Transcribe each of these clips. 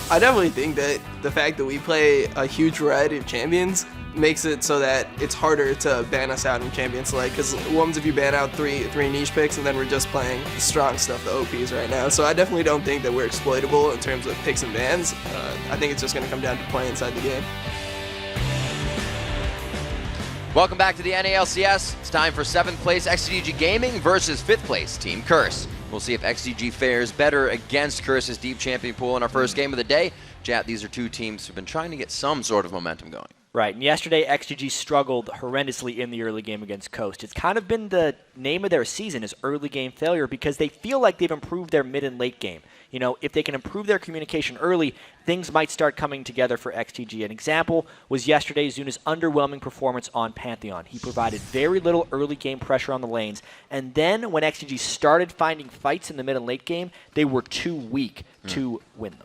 I definitely think that the fact that we play a huge variety of champions makes it so that it's harder to ban us out in champion select, because what if you ban out three niche picks and then we're just playing the strong stuff, the OPs right now. So I definitely don't think that we're exploitable in terms of picks and bans. I think it's just going to come down to play inside the game. Welcome back to the NA LCS. It's time for 7th place XDG Gaming versus 5th place Team Curse. We'll see if XDG fares better against Curse's deep champion pool in our first game of the day. Jat, these are two teams who've been trying to get some sort of momentum going. Right, and yesterday XDG struggled horrendously in the early game against Coast. It's kind of been the name of their season is early game failure, because they feel like they've improved their mid and late game. You know, if they can improve their communication early, things might start coming together for XDG. An example was yesterday Zuna's underwhelming performance on Pantheon. He provided very little early game pressure on the lanes, and then when XDG started finding fights in the mid and late game, they were too weak to win them.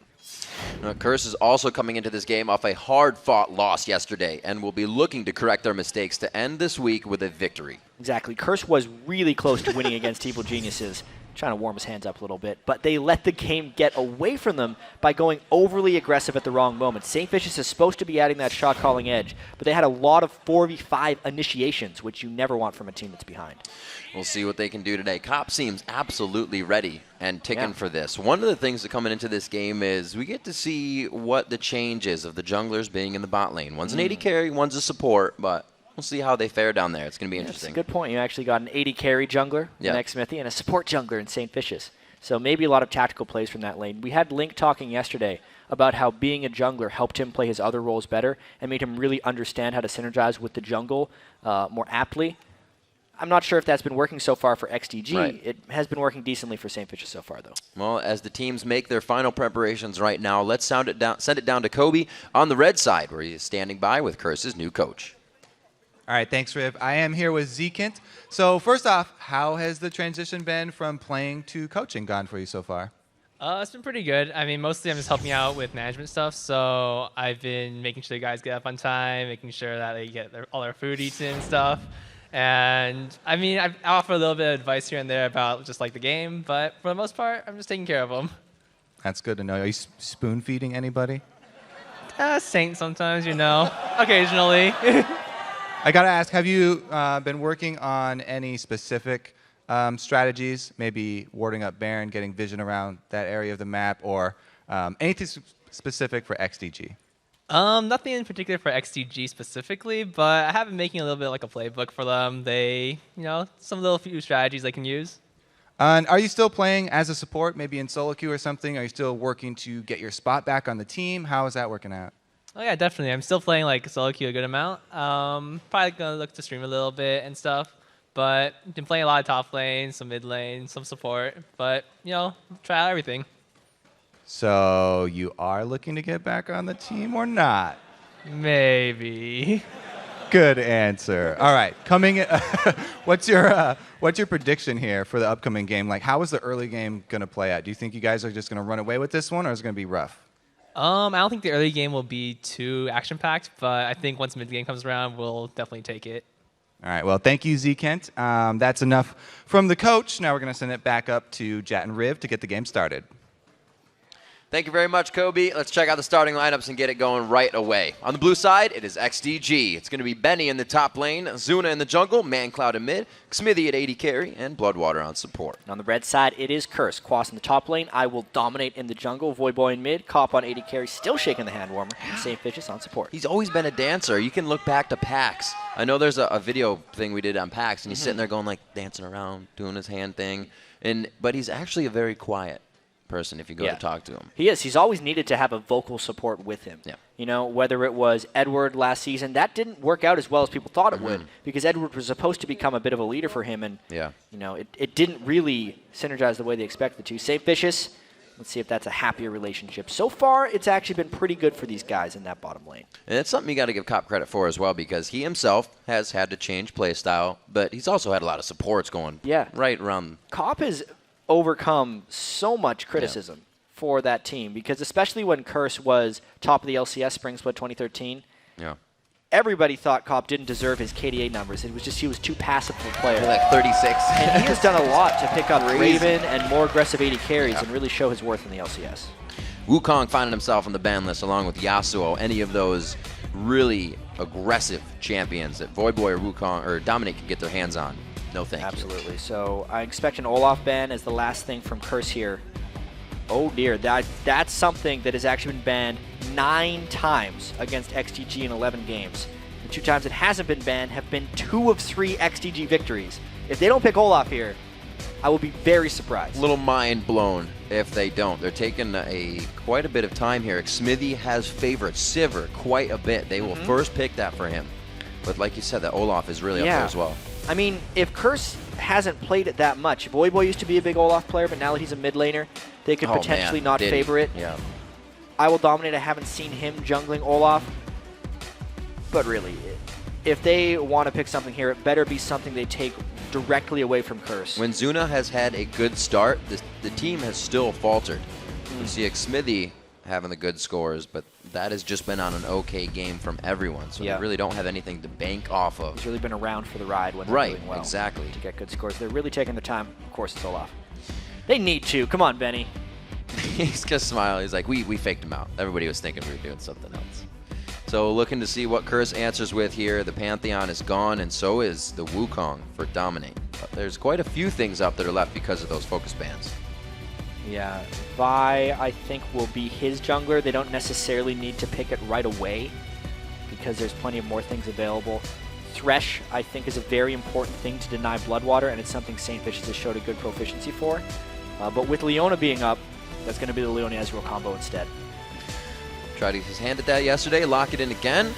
Curse is also coming into this game off a hard-fought loss yesterday and will be looking to correct their mistakes to end this week with a victory. Exactly. Curse was really close to winning against Evil Geniuses, trying to warm his hands up a little bit, but they let the game get away from them by going overly aggressive at the wrong moment. St. Vicious is supposed to be adding that shot-calling edge, but they had a lot of 4v5 initiations, which you never want from a team that's behind. We'll see what they can do today. Cop seems absolutely ready and ticking for this. One of the things that coming into this game is we get to see what the change is of the junglers being in the bot lane. One's an AD carry, one's a support, but we'll see how they fare down there. It's going to be interesting. That's a good point. You actually got an AD carry jungler in Xmithy and a support jungler in St. Vicious. So maybe a lot of tactical plays from that lane. We had Link talking yesterday about how being a jungler helped him play his other roles better and made him really understand how to synergize with the jungle more aptly. I'm not sure if that's been working so far for XDG. Right. It has been working decently for St. Vicious so far, though. Well, as the teams make their final preparations right now, let's send it down to Kobe on the red side, where he is standing by with Curse's new coach. All right, thanks, Riv. I am here with Zint. So first off, how has the transition been from playing to coaching gone for you so far? It's been pretty good. I mean, mostly I'm just helping out with management stuff. So I've been making sure the guys get up on time, making sure that they get all their food eaten and stuff. And I mean, I offer a little bit of advice here and there about just like the game, but for the most part, I'm just taking care of them. That's good to know. Are you spoon feeding anybody? Saint sometimes, you know, occasionally. I gotta ask, have you been working on any specific strategies, maybe warding up Baron, getting vision around that area of the map, or anything specific for XDG? Nothing in particular for XDG specifically, but I have been making a little bit like a playbook for them. They, you know, some little few strategies they can use. And are you still playing as a support, maybe in solo queue or something? Are you still working to get your spot back on the team? How is that working out? Oh yeah, definitely. I'm still playing like solo queue a good amount. Probably gonna look to stream a little bit and stuff. But been playing a lot of top lane, some mid lane, some support. But you know, try out everything. So you are looking to get back on the team or not? Maybe. Good answer. All right, what's your prediction here for the upcoming game? Like, how is the early game gonna play out? Do you think you guys are just gonna run away with this one, or is it gonna be rough? I don't think the early game will be too action-packed, but I think once mid-game comes around, we'll definitely take it. All right, well, thank you, Zint. That's enough from the coach. Now we're going to send it back up to Jat and Riv to get the game started. Thank you very much, Kobe. Let's check out the starting lineups and get it going right away. On the blue side, it is XDG. It's going to be Benny in the top lane, Zuna in the jungle, ManCloud in mid, Xmithy at AD carry, and Bloodwater on support. And on the red side, it is Curse. Quas in the top lane. I will dominate in the jungle. Voidboy in mid. Cop on AD carry. Still shaking the hand warmer. And St. Vicious on support. He's always been a dancer. You can look back to PAX. I know there's a video thing we did on PAX, and he's sitting there going like dancing around, doing his hand thing. But he's actually a very quiet person if you go to talk to him. He is. He's always needed to have a vocal support with him. Yeah. You know, whether it was Edward last season, that didn't work out as well as people thought it would, because Edward was supposed to become a bit of a leader for him, and you know, it didn't really synergize the way they expected it to. St. Vicious, let's see if that's a happier relationship. So far, it's actually been pretty good for these guys in that bottom lane. And it's something you got to give Cop credit for as well, because he himself has had to change play style, but he's also had a lot of supports going right around. Cop has overcome so much criticism for that team, because especially when Curse was top of the LCS Spring Split 2013, everybody thought Cop didn't deserve his KDA numbers. It was just he was too passive of a player. Like 36. And he has done a lot to pick up Raven and more aggressive AD carries and really show his worth in the LCS. Wukong finding himself on the ban list along with Yasuo, any of those really aggressive champions that Voyboy or Wukong or Dominate can get their hands on. No thank you. Absolutely. So I expect an Olaf ban as the last thing from Curse here. Oh dear, that's something that has actually been banned 9 times against XDG in 11 games. The 2 times it hasn't been banned have been 2 of 3 XDG victories. If they don't pick Olaf here, I will be very surprised. A little mind blown if they don't. They're taking quite a bit of time here. Smithy has favored Sivir quite a bit. They will first pick that for him. But like you said, that Olaf is really up there as well. I mean, if Curse hasn't played it that much, Voyboy used to be a big Olaf player, but now that he's a mid laner, they could potentially not favor it. Yeah. I will Dominate. I haven't seen him jungling Olaf. But really, if they want to pick something here, it better be something they take directly away from Curse. When Zuna has had a good start, the team has still faltered. You see Smithy having the good scores, but that has just been on an okay game from everyone, so they really don't have anything to bank off of. He's really been around for the ride when they're doing well. Exactly. To get good scores. They're really taking their time. Of course, it's Olaf. They need to. Come on, Benny. He's just smiling. He's like, we faked him out. Everybody was thinking we were doing something else. So looking to see what Curse answers with here. The Pantheon is gone, and so is the Wukong for Dominate. But there's quite a few things up that are left because of those focus bans. Yeah, Vi, I think, will be his jungler. They don't necessarily need to pick it right away because there's plenty of more things available. Thresh, I think, is a very important thing to deny Bloodwater, and it's something St. Vicious has showed a good proficiency for. But with Leona being up, that's going to be the Leona Ezreal combo instead. Tried his hand at that yesterday, lock it in again.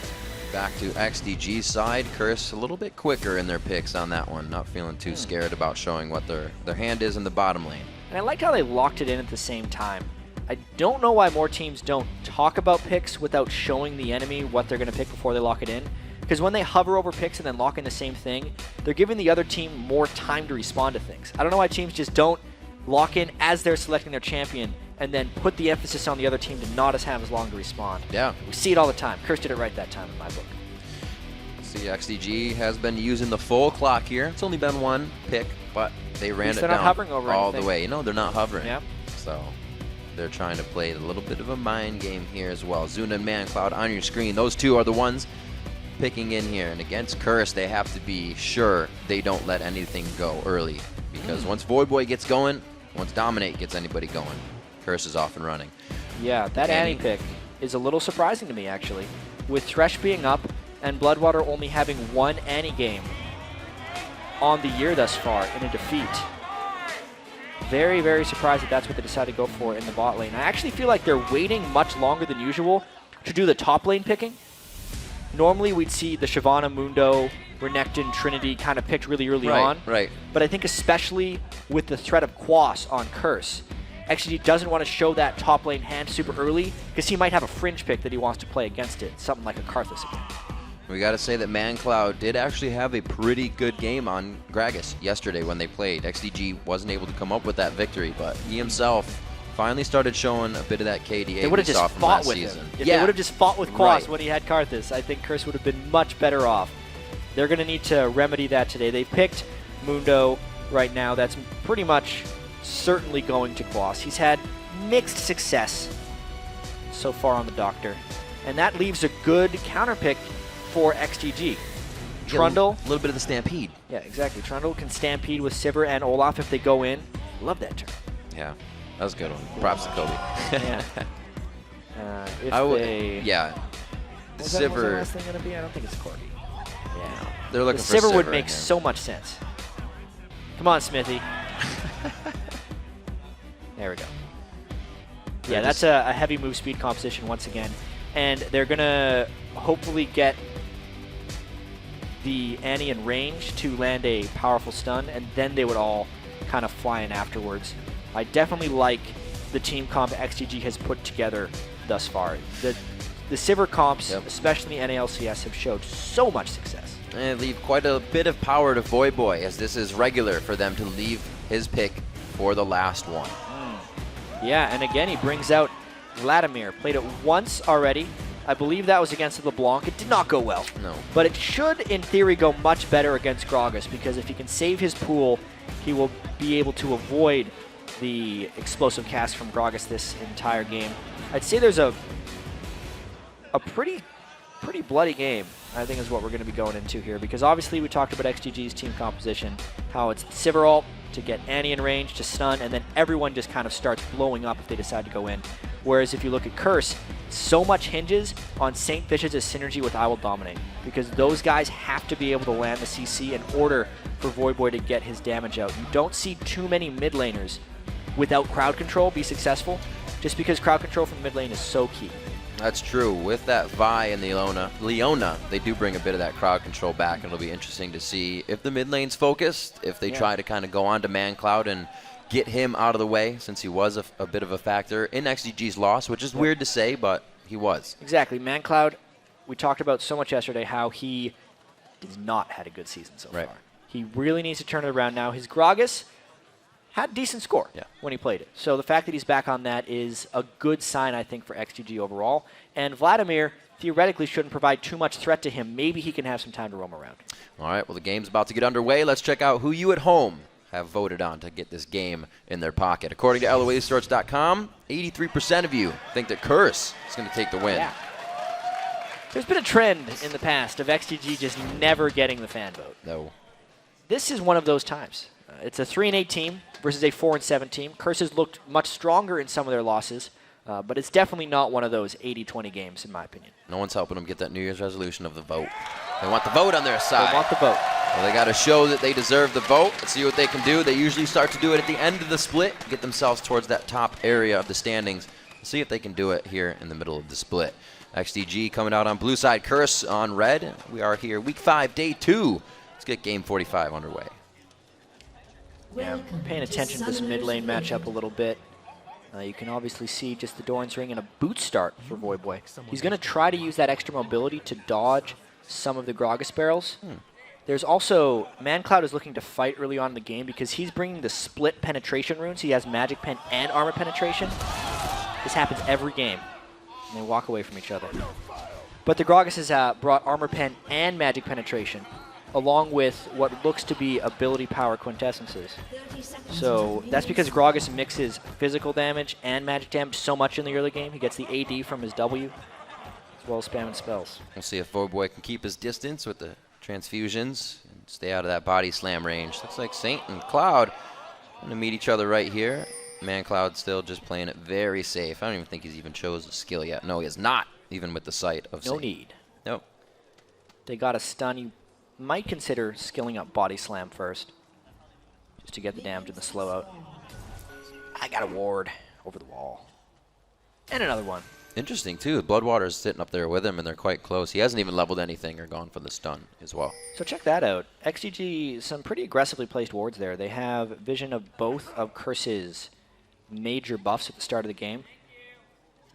Back to XDG's side. Curse a little bit quicker in their picks on that one. Not feeling too scared about showing what their hand is in the bottom lane. And I liked how they locked it in at the same time. I don't know why more teams don't talk about picks without showing the enemy what they're going to pick before they lock it in. Because when they hover over picks and then lock in the same thing, they're giving the other team more time to respond to things. I don't know why teams just don't lock in as they're selecting their champion and then put the emphasis on the other team to not have as long to respond. Yeah. We see it all the time. Curse did it right that time in my book. See, XDG has been using the full clock here. It's only been one pick, but they ran it down hovering over all anything. the way. You know, they're not hovering. Yeah. So they're trying to play a little bit of a mind game here as well. Zuna and ManCloud on your screen. Those two are the ones picking in here. And against Curse, they have to be sure they don't let anything go early. Because once Voyboy gets going, once Dominate gets anybody going, Curse is off and running. Yeah, that Annie pick is a little surprising to me, actually. With Thresh being up and Bloodwater only having 1 Annie game on the year thus far in a defeat. Very, very surprised that that's what they decided to go for in the bot lane. I actually feel like they're waiting much longer than usual to do the top lane picking. Normally we'd see the Shyvana, Mundo, Renekton, Trinity kind of picked really early on. Right. But I think especially with the threat of Quas on Curse, XG doesn't want to show that top lane hand super early because he might have a fringe pick that he wants to play against it, something like a Karthus again. We got to say that ManCloud did actually have a pretty good game on Gragas yesterday when they played. XDG wasn't able to come up with that victory, but he himself finally started showing a bit of that KDA they would have just fought with season. him. If they would have just fought with Quas when he had Karthus, I think Curse would have been much better off. They're going to need to remedy that today. They picked Mundo right now. That's pretty much certainly going to Quas. He's had mixed success so far on the Doctor, and that leaves a good counter pick for XDG. Trundle. A little bit of the Stampede. Yeah, exactly. Trundle can Stampede with Sivir and Olaf if they go in. Love that turn. Yeah, that was a good one. Props to Kobe. Yeah. Yeah. What's the last thing going to be? I don't think it's Corgi. Yeah. They're looking for Sivir would in make here. so much sense. Come on, Smithy. There we go. Yeah, that's a heavy move speed composition once again. And they're going to hopefully get the Annie in range to land a powerful stun, and then they would all kind of fly in afterwards. I definitely like the team comp XDG has put together thus far. The Sivir comps, especially the NA LCS, have showed so much success. And leave quite a bit of power to Voyboy, as this is regular for them to leave his pick for the last one. Yeah, and again, he brings out Vladimir. Played it once already. I believe that was against LeBlanc. It did not go well. No. But it should, in theory, go much better against Gragas, because if he can save his pool, he will be able to avoid the explosive cast from Gragas this entire game. I'd say there's a pretty bloody game, I think, is what we're going to be going into here, because obviously we talked about XDG's team composition, how it's Sivir ult to get Annie in range, to stun, and then everyone just kind of starts blowing up if they decide to go in. Whereas if you look at Curse, so much hinges on St. Vicious' synergy with I Will Dominate, because those guys have to be able to land the CC in order for Voidboy to get his damage out. You don't see too many mid laners without crowd control be successful, just because crowd control from mid lane is so key. That's true. With that Vi and the Leona, they do bring a bit of that crowd control back, and it'll be interesting to see if the mid lane's focused, if they try to kind of go on to ManCloud and get him out of the way, since he was a bit of a factor in XDG's loss, which is weird to say, but he was. Exactly. ManCloud, we talked about so much yesterday how he has not had a good season so far. He really needs to turn it around now. His Gragas had a decent score when he played it. So the fact that he's back on that is a good sign, I think, for XGG overall. And Vladimir theoretically shouldn't provide too much threat to him. Maybe he can have some time to roam around. All right, well, the game's about to get underway. Let's check out who you at home have voted on to get this game in their pocket. According to LOASports.com, 83% of you think that Curse is going to take the win. Yeah. There's been a trend in the past of XGG just never getting the fan vote. No. This is one of those times. It's a 3-8 team versus a 4-7 team. Curse has looked much stronger in some of their losses, but it's definitely not one of those 80-20 games, in my opinion. No one's helping them get that New Year's resolution of the vote. They want the vote on their side. They want the vote. Well, they got to show that they deserve the vote. Let's see what they can do. They usually start to do it at the end of the split, get themselves towards that top area of the standings. Let's see if they can do it here in the middle of the split. XDG coming out on blue side, Curse on red. We are here week 5, day 2. Let's get game 45 underway. Yeah, paying attention to this mid lane matchup a little bit. You can obviously see just the Doran's Ring and a boot start for Voidboy. He's going to try to use that extra mobility to dodge some of the Gragas barrels. There's also, ManCloud is looking to fight early on in the game because he's bringing the split penetration runes. He has Magic Pen and Armor Penetration. This happens every game, and they walk away from each other. But the Gragas has brought Armor Pen and Magic Penetration, along with what looks to be ability power quintessences. So that's because Gragas mixes physical damage and magic damage so much in the early game. He gets the AD from his W, as well as spamming spells. We'll see if Voidboy can keep his distance with the transfusions and stay out of that body slam range. Looks like Saint and Cloud going to meet each other right here. ManCloud still just playing it very safe. I don't even think he's even chose a skill yet. No, he has not, even with the sight of Saint. No need. Nope. They got a stun. You might consider skilling up body slam first, just to get the damage and the slow out. I got a ward over the wall. And another one. Interesting, too. Bloodwater's sitting up there with him, and they're quite close. He hasn't even leveled anything or gone for the stun as well. So check that out. XGG, some pretty aggressively placed wards there. They have vision of both of Curse's major buffs at the start of the game.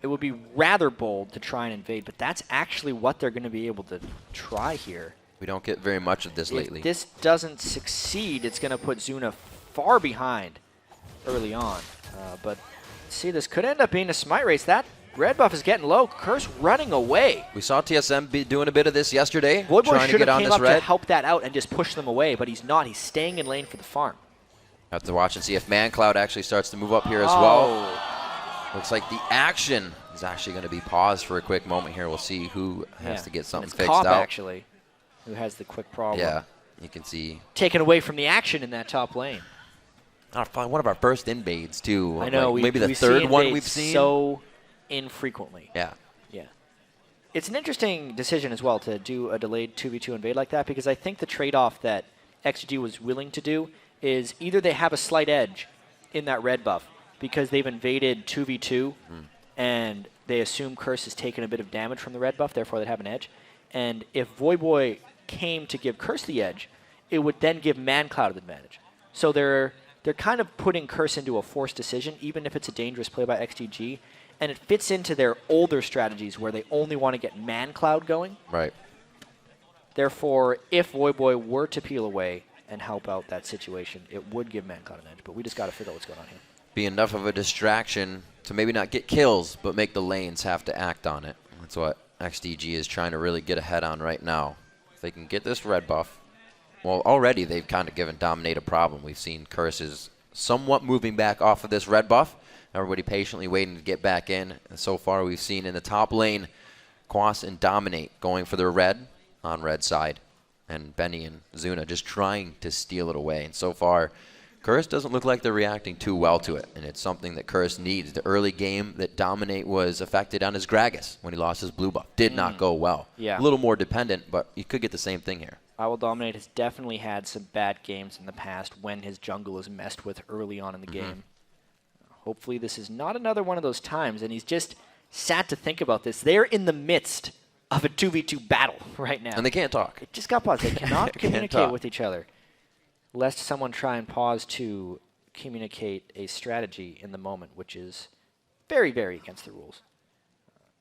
It would be rather bold to try and invade, but that's actually what they're going to be able to try here. We don't get very much of this lately. If this doesn't succeed, it's going to put Zuna far behind early on. But see, this could end up being a smite race. That red buff is getting low. Curse running away. We saw TSM be doing a bit of this yesterday, Voidboy trying to get on came this up red. to help that out and just push them away, but he's not. He's staying in lane for the farm. Have to watch and see if ManCloud actually starts to move up here as well. Looks like the action is actually going to be paused for a quick moment here. We'll see who has to get something fixed Cop, out. Actually, who has the quick problem. Yeah, you can see. Taken away from the action in that top lane. One of our first invades, too. I know. Like maybe the third one we've seen. So infrequently. Yeah. Yeah. It's an interesting decision as well to do a delayed 2v2 invade like that, because I think the trade-off that XG was willing to do is either they have a slight edge in that red buff because they've invaded 2v2 and they assume Curse has taken a bit of damage from the red buff, therefore they have an edge. And if Voidboy came to give Curse the edge, it would then give ManCloud the advantage. So they're kind of putting Curse into a forced decision, even if it's a dangerous play by XDG. And it fits into their older strategies where they only want to get ManCloud going. Right. Therefore, if Voidboy were to peel away and help out that situation, it would give ManCloud an edge. But we just got to figure out what's going on here. Be enough of a distraction to maybe not get kills, but make the lanes have to act on it. That's what XDG is trying to really get ahead on right now. If they can get this red buff, well, already they've kind of given Dominate a problem. We've seen Curse's somewhat moving back off of this red buff. Everybody patiently waiting to get back in. And so far we've seen in the top lane, Quas and Dominate going for their red on red side. And Benny and Zuna just trying to steal it away. And so far, CRS doesn't look like they're reacting too well to it. And it's something that CRS needs. The early game that Dominate was affected on his Gragas when he lost his blue buff. Did not go well. Yeah. A little more dependent, but you could get the same thing here. I Will Dominate has definitely had some bad games in the past when his jungle is messed with early on in the game. Hopefully this is not another one of those times, and he's just sad to think about this. They're in the midst of a 2v2 battle right now. And they can't talk. It just got paused. They cannot communicate talk. with each other, lest someone try and pause to communicate a strategy in the moment, which is very, very against the rules.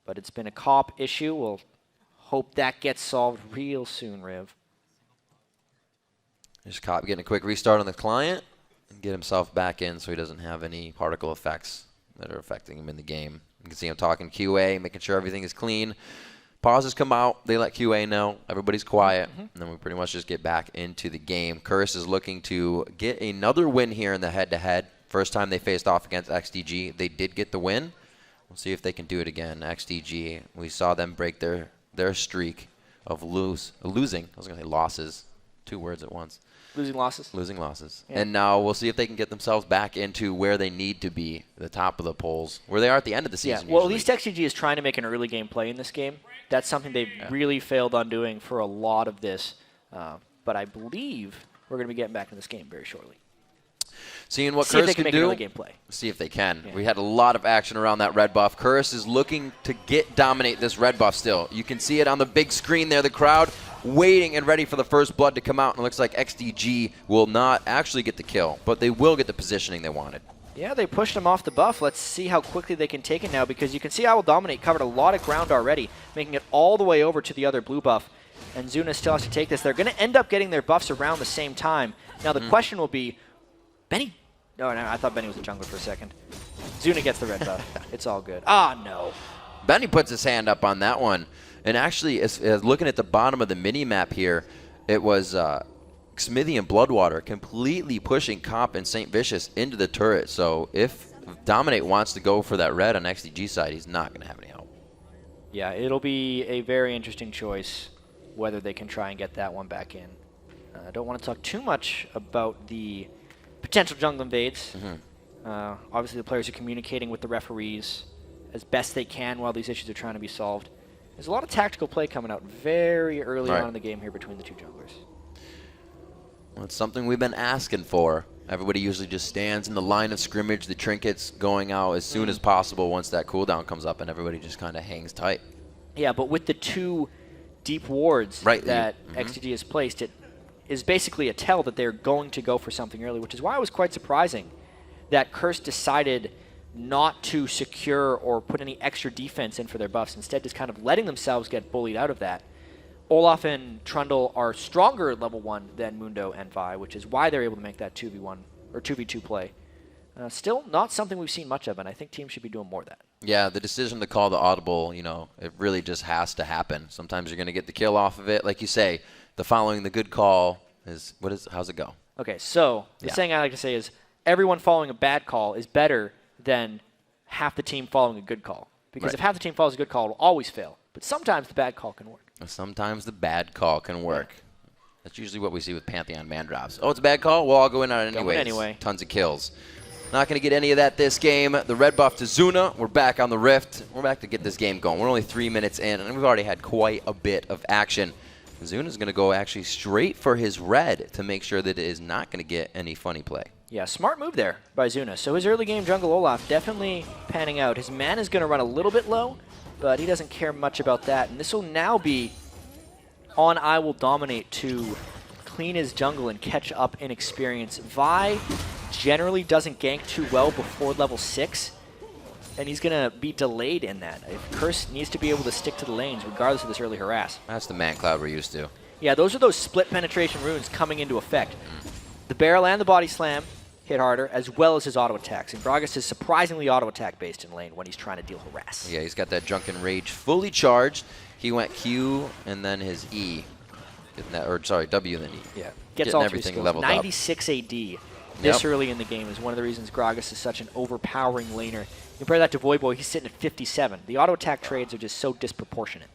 But it's been a cop issue. We'll hope that gets solved real soon, Riv. Just Cop getting a quick restart on the client and get himself back in so he doesn't have any particle effects that are affecting him in the game. You can see him talking QA, making sure everything is clean. Pauses come out. They let QA know. Everybody's quiet. And then we pretty much just get back into the game. CRS is looking to get another win here in the head-to-head. First time they faced off against XDG, they did get the win. We'll see if they can do it again. XDG, we saw them break their streak of losing. I was going to say losses. 2 words at once. Losing losses. Losing losses. Yeah. And now we'll see if they can get themselves back into where they need to be, the top of the polls, where they are at the end of the season. Yeah. Well, usually. at least XGG is trying to make an early game play in this game. That's something they've really failed on doing for a lot of this. But I believe we're going to be getting back in this game very shortly. Seeing what See if CRS they can make do. an early game play. See if they can. Yeah. We had a lot of action around that red buff. CRS is looking to dominate this red buff still. You can see it on the big screen there, the crowd waiting and ready for the first blood to come out. And it looks like XDG will not actually get the kill, but they will get the positioning they wanted. Yeah, they pushed him off the buff. Let's see how quickly they can take it now, because you can see I Will Dominate covered a lot of ground already, making it all the way over to the other blue buff. And Zuna still has to take this. They're going to end up getting their buffs around the same time. Now the question will be, Benny... Oh, no, I thought Benny was a jungler for a second. Zuna gets the red buff. It's all good. Ah, no. Benny puts his hand up on that one. And actually, as looking at the bottom of the mini-map here, it was Smithy and Bloodwater completely pushing Cop and St. Vicious into the turret. So if Dominate wants to go for that red on XDG side, he's not going to have any help. Yeah, it'll be a very interesting choice whether they can try and get that one back in. I don't want to talk too much about the potential jungle invades. Obviously, the players are communicating with the referees as best they can while these issues are trying to be solved. There's a lot of tactical play coming out very early on in the game here between the two junglers. Well, it's something we've been asking for. Everybody usually just stands in the line of scrimmage, the trinkets going out as soon as possible once that cooldown comes up, and everybody just kind of hangs tight. Yeah, but with the 2 deep wards that XDG has placed, it is basically a tell that they're going to go for something early, which is why it was quite surprising that CRS decided not to secure or put any extra defense in for their buffs, instead just kind of letting themselves get bullied out of that. Olaf and Trundle are stronger at level 1 than Mundo and Vi, which is why they're able to make that 2v1 or 2v2 play. Still not something we've seen much of, and I think teams should be doing more of that. Yeah, the decision to call the audible, it really just has to happen. Sometimes you're going to get the kill off of it. Like you say, the following the good call is, how's it go? Okay, so the saying I like to say is everyone following a bad call is better than half the team following a good call. Because if half the team follows a good call, it will always fail. But sometimes the bad call can work. Sometimes the bad call can work. That's usually what we see with Pantheon man drops. Oh, it's a bad call? Well, I'll go in on it anyway. Tons of kills. Not going to get any of that this game. The red buff to Zuna. We're back on the Rift. We're back to get this game going. We're only 3 minutes in, and we've already had quite a bit of action. Zuna's going to go actually straight for his red to make sure that it is not going to get any funny play. Yeah, smart move there by Zuna. So his early game jungle Olaf definitely panning out. His mana is going to run a little bit low, but he doesn't care much about that. And this will now be on I Will Dominate to clean his jungle and catch up in experience. Vi generally doesn't gank too well before level 6, and he's going to be delayed in that. CRS needs to be able to stick to the lanes regardless of this early harass. That's the man cloud we're used to. Yeah, those are those split penetration runes coming into effect. The barrel and the body slam hit harder, as well as his auto attacks. And Gragas is surprisingly auto attack based in lane when he's trying to deal harass. Yeah, he's got that Drunken Rage fully charged. He went Q and then his E. W and then E. Yeah, gets all 3 skills. 96 AD this early in the game is one of the reasons Gragas is such an overpowering laner. Compare that to Voyboy, he's sitting at 57. The auto attack trades are just so disproportionate.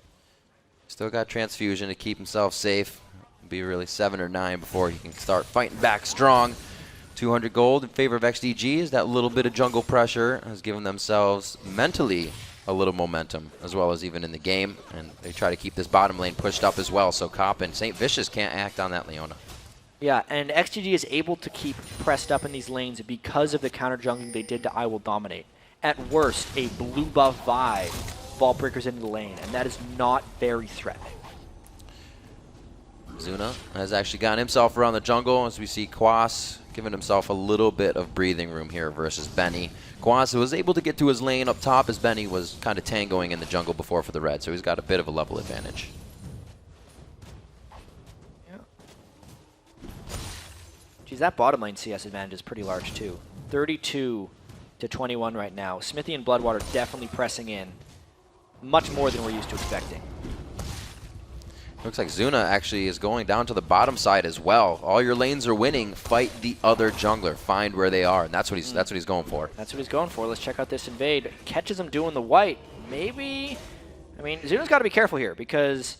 Still got transfusion to keep himself safe. Be really 7 or 9 before he can start fighting back strong. 200 gold in favor of XDG as that little bit of jungle pressure has given themselves mentally a little momentum, as well as even in the game. And they try to keep this bottom lane pushed up as well, so Cop and St. Vicious can't act on that Leona. Yeah, and XGG is able to keep pressed up in these lanes because of the counter jungling they did to I Will Dominate. At worst, a blue buff Vi Vault Breakers into the lane, and that is not very threatening. Zuna has actually gotten himself around the jungle as we see Quas giving himself a little bit of breathing room here versus Benny. Quas was able to get to his lane up top as Benny was kind of tangoing in the jungle before for the red, so he's got a bit of a level advantage. Geez, that bottom lane CS advantage is pretty large too. 32 to 21 right now. Smithy and Bloodwater definitely pressing in. Much more than we're used to expecting. Looks like Zuna actually is going down to the bottom side as well. All your lanes are winning. Fight the other jungler. Find where they are, and that's what he's going for. That's what he's going for. Let's check out this invade. Catches him doing the white. Maybe. I mean, Zuna's got to be careful here because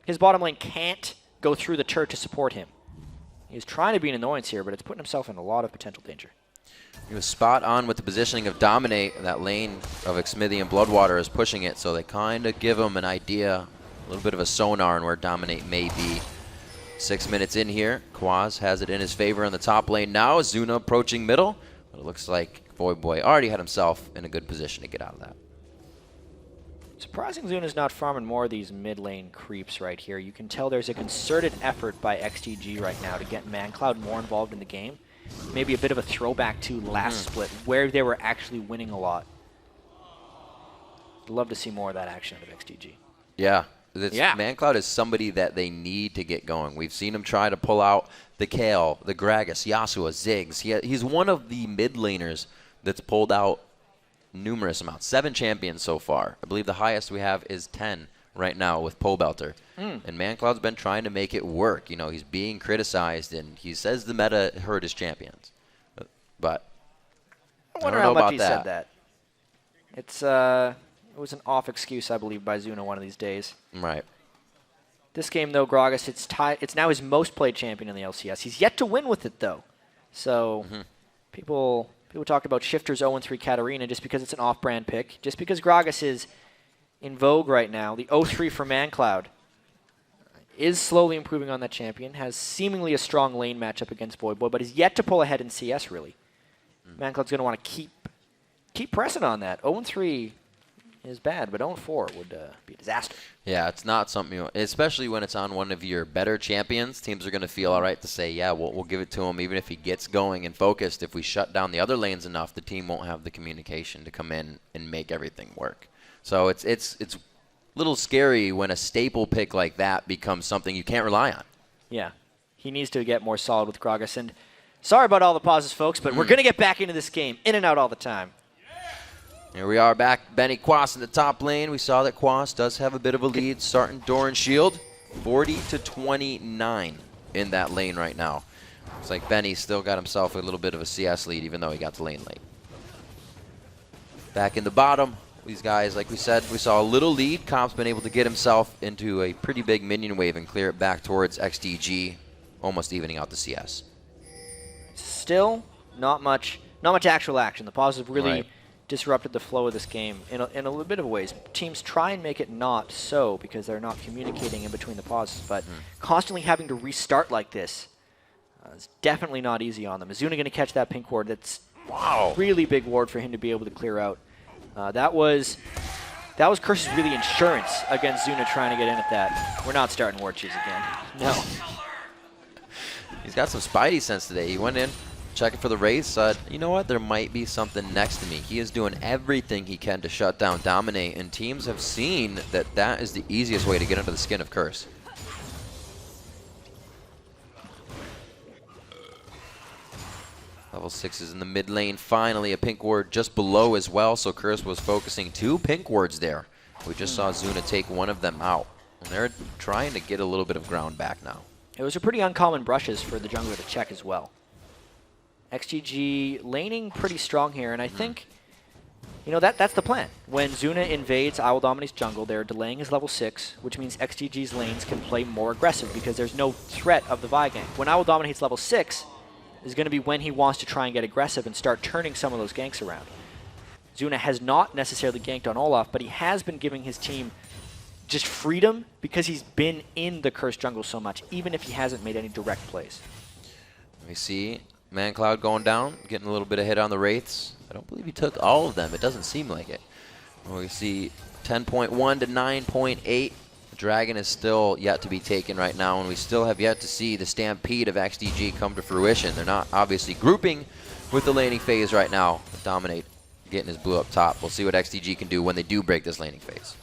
his bottom lane can't go through the turret to support him. He's trying to be an annoyance here, but it's putting himself in a lot of potential danger. He was spot on with the positioning of Dominate. That lane of Xmithy and Bloodwater is pushing it, so they kind of give him an idea, a little bit of a sonar on where Dominate may be. 6 minutes in here. Quaz has it in his favor in the top lane now. Zuna approaching middle, but it looks like Voyboy already had himself in a good position to get out of that. Surprising Zuna's not farming more of these mid lane creeps right here. You can tell there's a concerted effort by XDG right now to get ManCloud more involved in the game. Maybe a bit of a throwback to last split, where they were actually winning a lot. I'd love to see more of that action out of XDG. Yeah. ManCloud is somebody that they need to get going. We've seen him try to pull out the Kale, the Gragas, Yasuo, Ziggs. He's one of the mid laners that's pulled out numerous amounts. 7 champions so far. I believe the highest we have is 10 right now with Pobelter. And ManCloud's been trying to make it work. You know, he's being criticized, and he says the meta hurt his champions. But I wonder how much he said that. It was an off excuse, I believe, by Zuna one of these days. Right. This game, though, Gragas, it's now his most played champion in the LCS. He's yet to win with it, though. So people talk about Shifter's 0-3 Katarina just because it's an off-brand pick. Just because Gragas is in vogue right now, the 0-3 for ManCloud is slowly improving on that champion, has seemingly a strong lane matchup against Voyboy, but is yet to pull ahead in CS, really. ManCloud's going to want to keep pressing on that. 0-3 is bad, but 0-4 would be a disaster. Yeah, it's not something you want, especially when it's on one of your better champions. Teams are going to feel all right to say, yeah, we'll give it to him, even if he gets going and focused. If we shut down the other lanes enough, the team won't have the communication to come in and make everything work. So it's a little scary when a staple pick like that becomes something you can't rely on. Yeah. He needs to get more solid with Gragas. And sorry about all the pauses, folks, but we're going to get back into this game, in and out all the time. Here we are back. Benny Quas in the top lane. We saw that Quas does have a bit of a lead starting Doran Shield. 40-29 in that lane right now. Looks like Benny still got himself a little bit of a CS lead, even though he got the lane late. Back in the bottom, these guys, like we said, we saw a little lead. Comp's been able to get himself into a pretty big minion wave and clear it back towards XDG, almost evening out the CS. Still, not much actual action. The pause have really disrupted the flow of this game in a little bit of ways. Teams try and make it not so because they're not communicating in between the pauses, but constantly having to restart like this is definitely not easy on them. Azuna going to catch that pink ward. That's really big ward for him to be able to clear out. That was Curse's really insurance against Zuna trying to get in at that. We're not starting ward cheese again. No. He's got some spidey sense today. He went in, checking for the race, said, you know what, there might be something next to me. He is doing everything he can to shut down Dominate, and teams have seen that that is the easiest way to get under the skin of Curse. Level 6 is in the mid lane. Finally, a pink ward just below as well, so Curse was focusing 2 pink wards there. We just saw Zuna take one of them out, and they're trying to get a little bit of ground back now. It was a pretty uncommon brushes for the jungler to check as well. XGG laning pretty strong here, and I think, you know, that's the plan. When Zuna invades I Will Dominate's jungle, they're delaying his level 6, which means XGG's lanes can play more aggressive because there's no threat of the Vi gank. When I Will Dominate hits level 6 is going to be when he wants to try and get aggressive and start turning some of those ganks around. Zuna has not necessarily ganked on Olaf, but he has been giving his team just freedom because he's been in the cursed jungle so much, even if he hasn't made any direct plays. We see ManCloud going down, getting a little bit of hit on the Wraiths. I don't believe he took all of them. It doesn't seem like it. We see 10.1 to 9.8. The Dragon is still yet to be taken right now, and we still have yet to see the stampede of XDG come to fruition. They're not obviously grouping with the laning phase right now. Dominate getting his blue up top. We'll see what XDG can do when they do break this laning phase.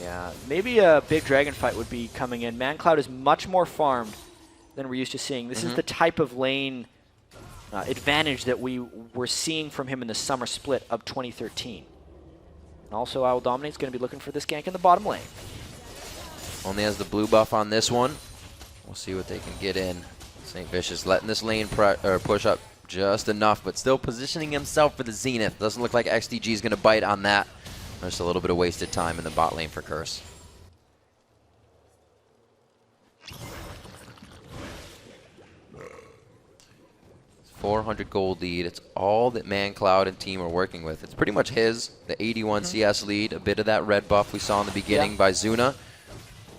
Yeah, maybe a big dragon fight would be coming in. ManCloud is much more farmed than we're used to seeing. This is the type of lane advantage that we were seeing from him in the summer split of 2013. And also, I Will Dominate is going to be looking for this gank in the bottom lane. Only has the blue buff on this one. We'll see what they can get in. St. Vicious letting this lane push up just enough, but still positioning himself for the Zenith. Doesn't look like XDG is going to bite on that. There's a little bit of wasted time in the bot lane for Curse. 400 gold lead. It's all that ManCloud and team are working with. It's pretty much his, the 81 CS lead, a bit of that red buff we saw in the beginning by Zuna.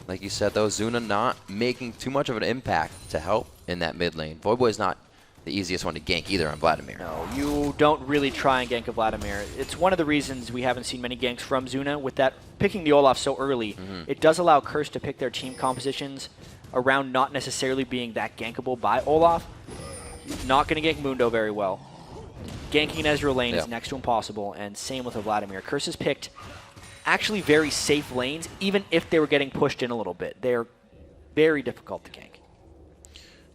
Like you said, though, Zuna not making too much of an impact to help in that mid lane. Voyboy's not the easiest one to gank either on Vladimir. No, you don't really try and gank a Vladimir. It's one of the reasons we haven't seen many ganks from Zuna. With that picking the Olaf so early, it does allow Curse to pick their team compositions around not necessarily being that gankable by Olaf. Not going to gank Mundo very well. Ganking an Ezreal lane is next to impossible, and same with a Vladimir. Curse has picked actually very safe lanes, even if they were getting pushed in a little bit. They're very difficult to gank.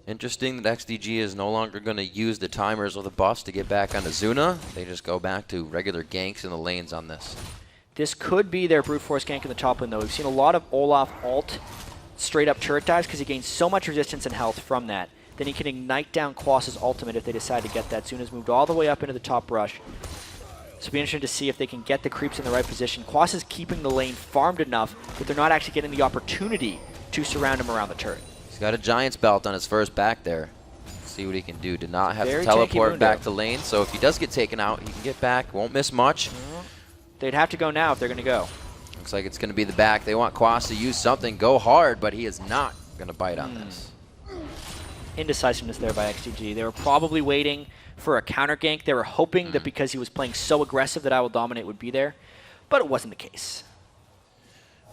Interesting that XDG is no longer going to use the timers or the buffs to get back onto Zuna. They just go back to regular ganks in the lanes on this. This could be their brute force gank in the top lane, though. We've seen a lot of Olaf ult straight up turret dives because he gains so much resistance and health from that. Then he can ignite down Quas's ultimate if they decide to get that. Zuna's moved all the way up into the top brush. So it'll be interesting to see if they can get the creeps in the right position. Quas is keeping the lane farmed enough that they're not actually getting the opportunity to surround him around the turret. He's got a Giant's Belt on his first back there. See what he can do. Did not have to teleport back to lane, so if he does get taken out, he can get back. Won't miss much. They'd have to go now if they're going to go. Looks like it's going to be the back. They want Quas to use something, go hard, but he is not going to bite on this. Indecisiveness there by XDG. They were probably waiting for a counter gank. They were hoping that because he was playing so aggressive that I Will Dominate would be there, but it wasn't the case.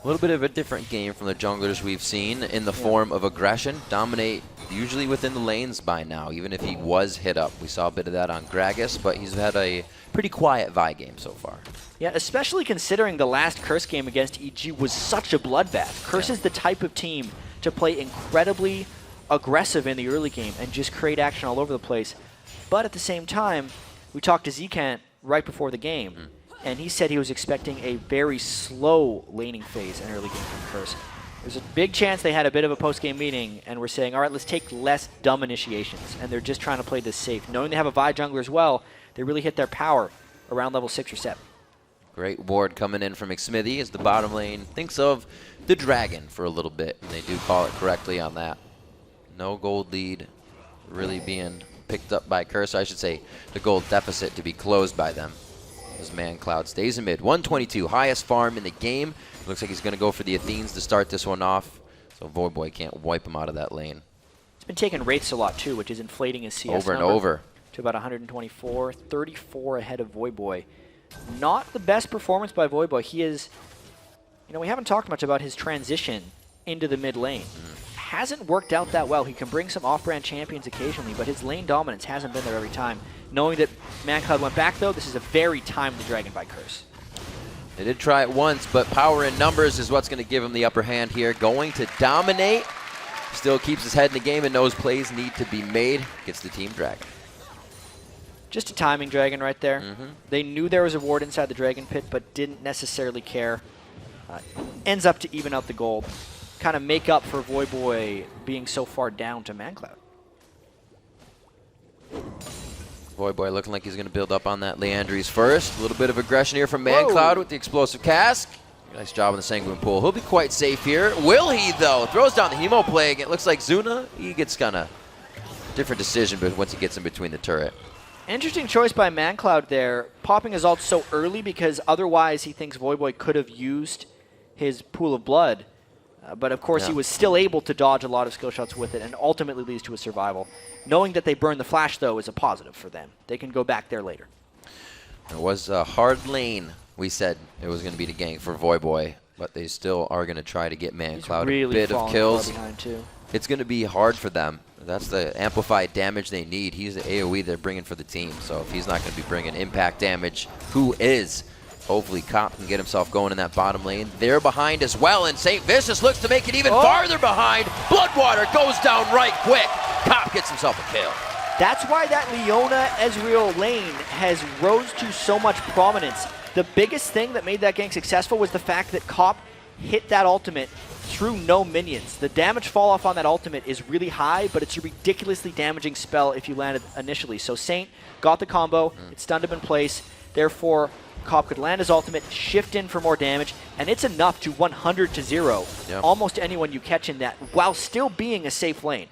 A little bit of a different game from the junglers we've seen in the form of aggression. Dominate usually within the lanes by now, even if he was hit up. We saw a bit of that on Gragas, but he's had a pretty quiet Vi game so far. Yeah, especially considering the last Curse game against EG was such a bloodbath. Curse is the type of team to play incredibly aggressive in the early game and just create action all over the place. But at the same time, we talked to Zkant right before the game, and he said he was expecting a very slow laning phase in early game from Curse. There's a big chance they had a bit of a post-game meeting and were saying, all right, let's take less dumb initiations, and they're just trying to play this safe. Knowing they have a Vi jungler as well, they really hit their power around level 6 or 7. Great ward coming in from McSmithy as the bottom lane thinks of the Dragon for a little bit, and they do call it correctly on that. No gold lead really being picked up by Curse. I should say the gold deficit to be closed by them. As ManCloud stays in mid. 122, highest farm in the game. Looks like he's going to go for the Athenes to start this one off. So Voyboy can't wipe him out of that lane. He's been taking Wraiths a lot too, which is inflating his CS over and number over to about 124, 34 ahead of Voyboy. Not the best performance by Voyboy. He is, you know, we haven't talked much about his transition into the mid lane. Hasn't worked out that well. He can bring some off-brand champions occasionally, but his lane dominance hasn't been there every time. Knowing that ManCloud went back, though, this is a very timely Dragon by Curse. They did try it once, but power in numbers is what's going to give him the upper hand here. Going to dominate. Still keeps his head in the game and knows plays need to be made. Gets the team Dragon. Just a timing Dragon right there. They knew there was a ward inside the Dragon Pit, but didn't necessarily care. Ends up to even out the gold. Kind of make up for Voyboy being so far down to ManCloud. Voyboy looking like he's going to build up on that Leandri's first. A little bit of aggression here from ManCloud with the explosive cask. Nice job in the Sanguine Pool. He'll be quite safe here. Will he, though? Throws down the Hemo Plague. It looks like Zuna, he gets kind of different decision but once he gets in between the turret. Interesting choice by ManCloud there, popping his ult so early because otherwise he thinks Voyboy could have used his Pool of Blood. But of course he was still able to dodge a lot of skill shots with it and ultimately leads to a survival. Knowing that they burn the flash, though, is a positive for them. They can go back there later. It was a hard lane. We said it was going to be the gank for Voyboy, but they still are going to try to get ManCloud really a bit of kills. Behind too. It's going to be hard for them. That's the amplified damage they need. He's the AoE they're bringing for the team. So if he's not going to be bringing impact damage, who is? Hopefully Cop can get himself going in that bottom lane. They're behind as well, and St. Vicious looks to make it even farther behind. Bloodwater goes down right quick. Cop gets himself a kill. That's why that Leona Ezreal lane has rose to so much prominence. The biggest thing that made that gank successful was the fact that Cop hit that ultimate through no minions. The damage fall off on that ultimate is really high, but it's a ridiculously damaging spell if you land it initially. So Saint got the combo, it stunned him in place, therefore Cop could land his ultimate, shift in for more damage, and it's enough to 100 to 0 almost anyone you catch in that while still being a safe lane.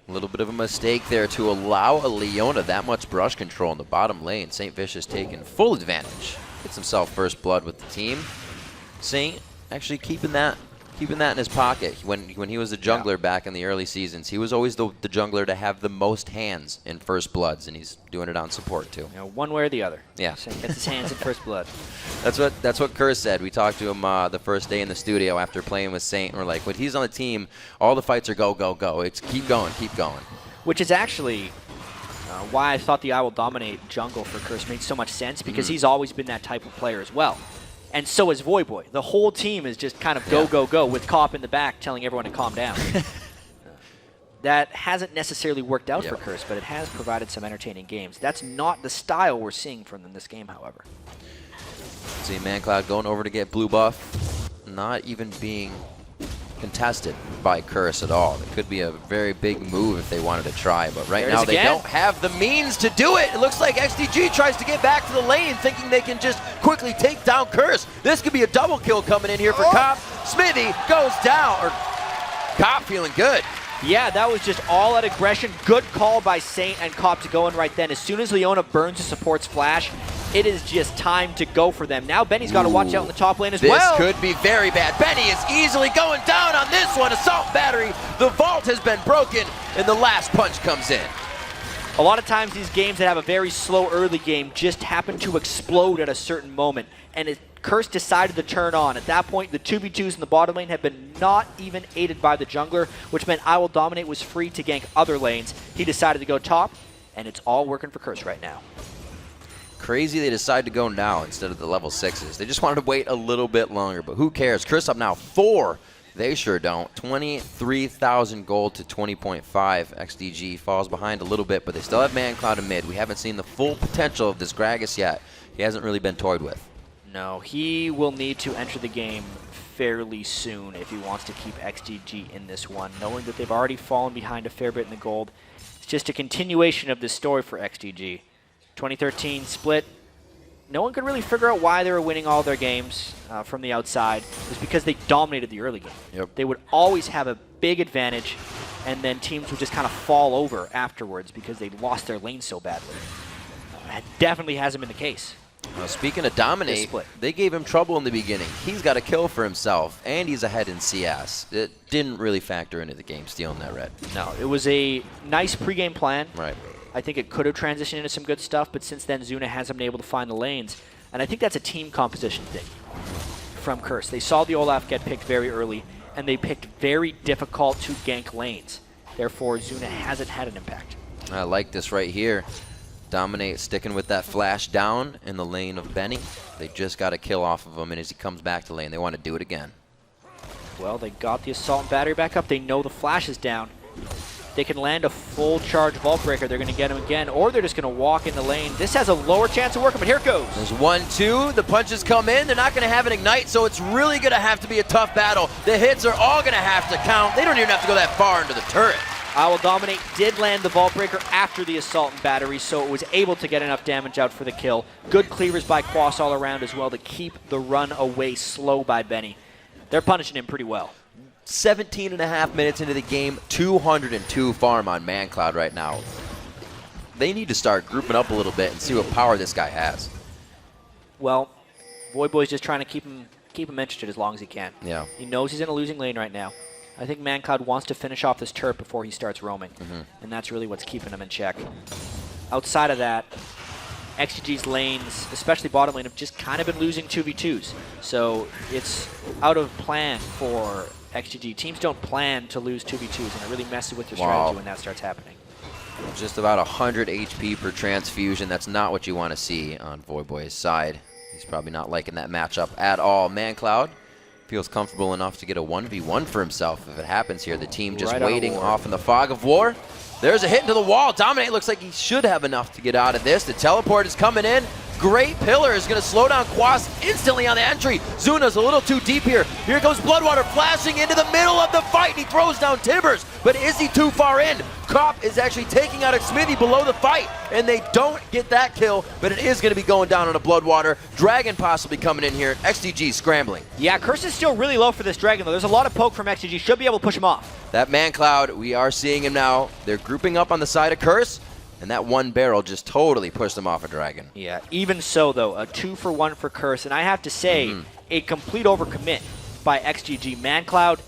A little bit of a mistake there to allow a Leona that much brush control in the bottom lane. St. Vicious taking full advantage. Gets himself first blood with the team. Saint actually keeping that in his pocket. When he was the jungler back in the early seasons, he was always the jungler to have the most hands in first bloods, and he's doing it on support too. You know, one way or the other. Yeah. Saint gets his hands in first blood. That's what Curse said. We talked to him the first day in the studio after playing with Saint, and we're like, when he's on the team, all the fights are go, go, go. It's keep going, keep going. Which is actually why I thought the I Will Dominate jungle for Curse made so much sense, because he's always been that type of player as well. And so is Voyboy. The whole team is just kind of go, go, go with Cop in the back telling everyone to calm down. That hasn't necessarily worked out for Curse, but it has provided some entertaining games. That's not the style we're seeing from them this game, however. See ManCloud going over to get blue buff, not even being contested by Curse at all. It could be a very big move if they wanted to try, but right now they don't have the means to do it. It looks like XDG tries to get back to the lane thinking they can just quickly take down Curse. This could be a double kill coming in here for Cop. Smithy goes down, or Cop feeling good. Yeah, that was just all out aggression. Good call by Saint and Cop to go in right then. As soon as Leona burns the support's flash, it is just time to go for them. Now Benny's got to watch out in the top lane as well. This could be very bad. Benny is easily going down on this one. Assault battery. The vault has been broken, and the last punch comes in. A lot of times these games that have a very slow early game just happen to explode at a certain moment, and Curse decided to turn on. At that point, the 2v2s in the bottom lane had been not even aided by the jungler, which meant I Will Dominate was free to gank other lanes. He decided to go top, and it's all working for Curse right now. Crazy they decided to go now instead of the level 6s. They just wanted to wait a little bit longer, but who cares? Curse up now 4. They sure don't. 23,000 gold to 20.5. XDG falls behind a little bit, but they still have ManCloud in mid. We haven't seen the full potential of this Gragas yet. He hasn't really been toyed with. No, he will need to enter the game fairly soon if he wants to keep XDG in this one, knowing that they've already fallen behind a fair bit in the gold. It's just a continuation of this story for XDG. 2013 split. No one could really figure out why they were winning all their games from the outside. It was because they dominated the early game. Yep. They would always have a big advantage, and then teams would just kind of fall over afterwards because they lost their lane so badly. That definitely hasn't been the case. Speaking of dominate, they gave him trouble in the beginning. He's got a kill for himself, and he's ahead in CS. It didn't really factor into the game, stealing that red. No, it was a nice pregame plan. Right. I think it could have transitioned into some good stuff, but since then, Zuna hasn't been able to find the lanes. And I think that's a team composition thing from Curse. They saw the Olaf get picked very early, and they picked very difficult to gank lanes. Therefore, Zuna hasn't had an impact. I like this right here. Dominate sticking with that flash down in the lane of Benny. They just got a kill off of him, and as he comes back to lane, they want to do it again. Well, they got the assault and battery back up. They know the flash is down. They can land a full charge Vault Breaker. They're going to get him again, or they're just going to walk in the lane. This has a lower chance of working, but here it goes. There's 1-2. The punches come in. They're not going to have an ignite, so it's really going to have to be a tough battle. The hits are all going to have to count. They don't even have to go that far into the turret. I Will Dominate did land the Vault Breaker after the Assault and Battery, so it was able to get enough damage out for the kill. Good cleavers by Quas all around as well to keep the run away slow by Benny. They're punishing him pretty well. 17 and a half minutes into the game, 202 farm on ManCloud right now. They need to start grouping up a little bit and see what power this guy has. Well, Voyboy's just trying to keep him interested as long as he can. Yeah. He knows he's in a losing lane right now. I think ManCloud wants to finish off this turret before he starts roaming, and that's really what's keeping him in check. Outside of that, XDG's lanes, especially bottom lane, have just kind of been losing 2v2s. So it's out of plan for XDG. Teams don't plan to lose 2v2s, and it really messes with your strategy when that starts happening. Just about 100 HP per transfusion. That's not what you want to see on Voyboy's side. He's probably not liking that matchup at all. ManCloud feels comfortable enough to get a 1v1 for himself if it happens here. The team just waiting off in the fog of war. There's a hit into the wall. Dominate looks like he should have enough to get out of this. The teleport is coming in. Great pillar is going to slow down Quas instantly on the entry. Zuna's a little too deep here. Here goes Bloodwater flashing into the middle of the fight. He throws down Tibbers, but is he too far in? Cop is actually taking out Smithy below the fight, and they don't get that kill, but it is going to be going down on a Bloodwater. Dragon possibly coming in here. XDG scrambling. Yeah, Curse is still really low for this Dragon, though. There's a lot of poke from XDG. Should be able to push him off. That ManCloud, we are seeing him now. They're grouping up on the side of Curse, and that one barrel just totally pushed them off a Dragon. Yeah, even so, though, a 2-for-1 for Curse, and I have to say, a complete overcommit by XGG. ManCloud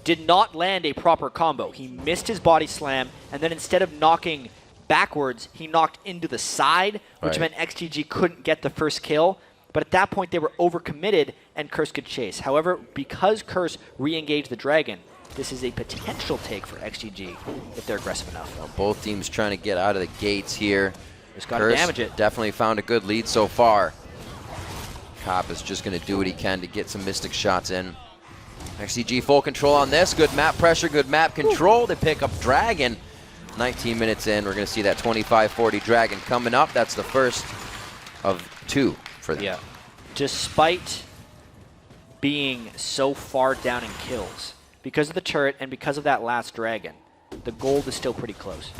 did not land a proper combo. He missed his body slam, and then instead of knocking backwards, he knocked into the side, which meant XGG couldn't get the first kill. But at that point, they were overcommitted, and Curse could chase. However, because Curse re-engaged the Dragon, this is a potential take for XGG if they're aggressive enough. Well, both teams trying to get out of the gates here. Just got to damage it. Definitely found a good lead so far. Cop is just going to do what he can to get some Mystic shots in. XGG full control on this. Good map pressure, good map control. They pick up Dragon. 19 minutes in, we're going to see that 25-40 Dragon coming up. That's the first of two for them. Yeah. Despite being so far down in kills, because of the turret and because of that last Dragon, the gold is still pretty close.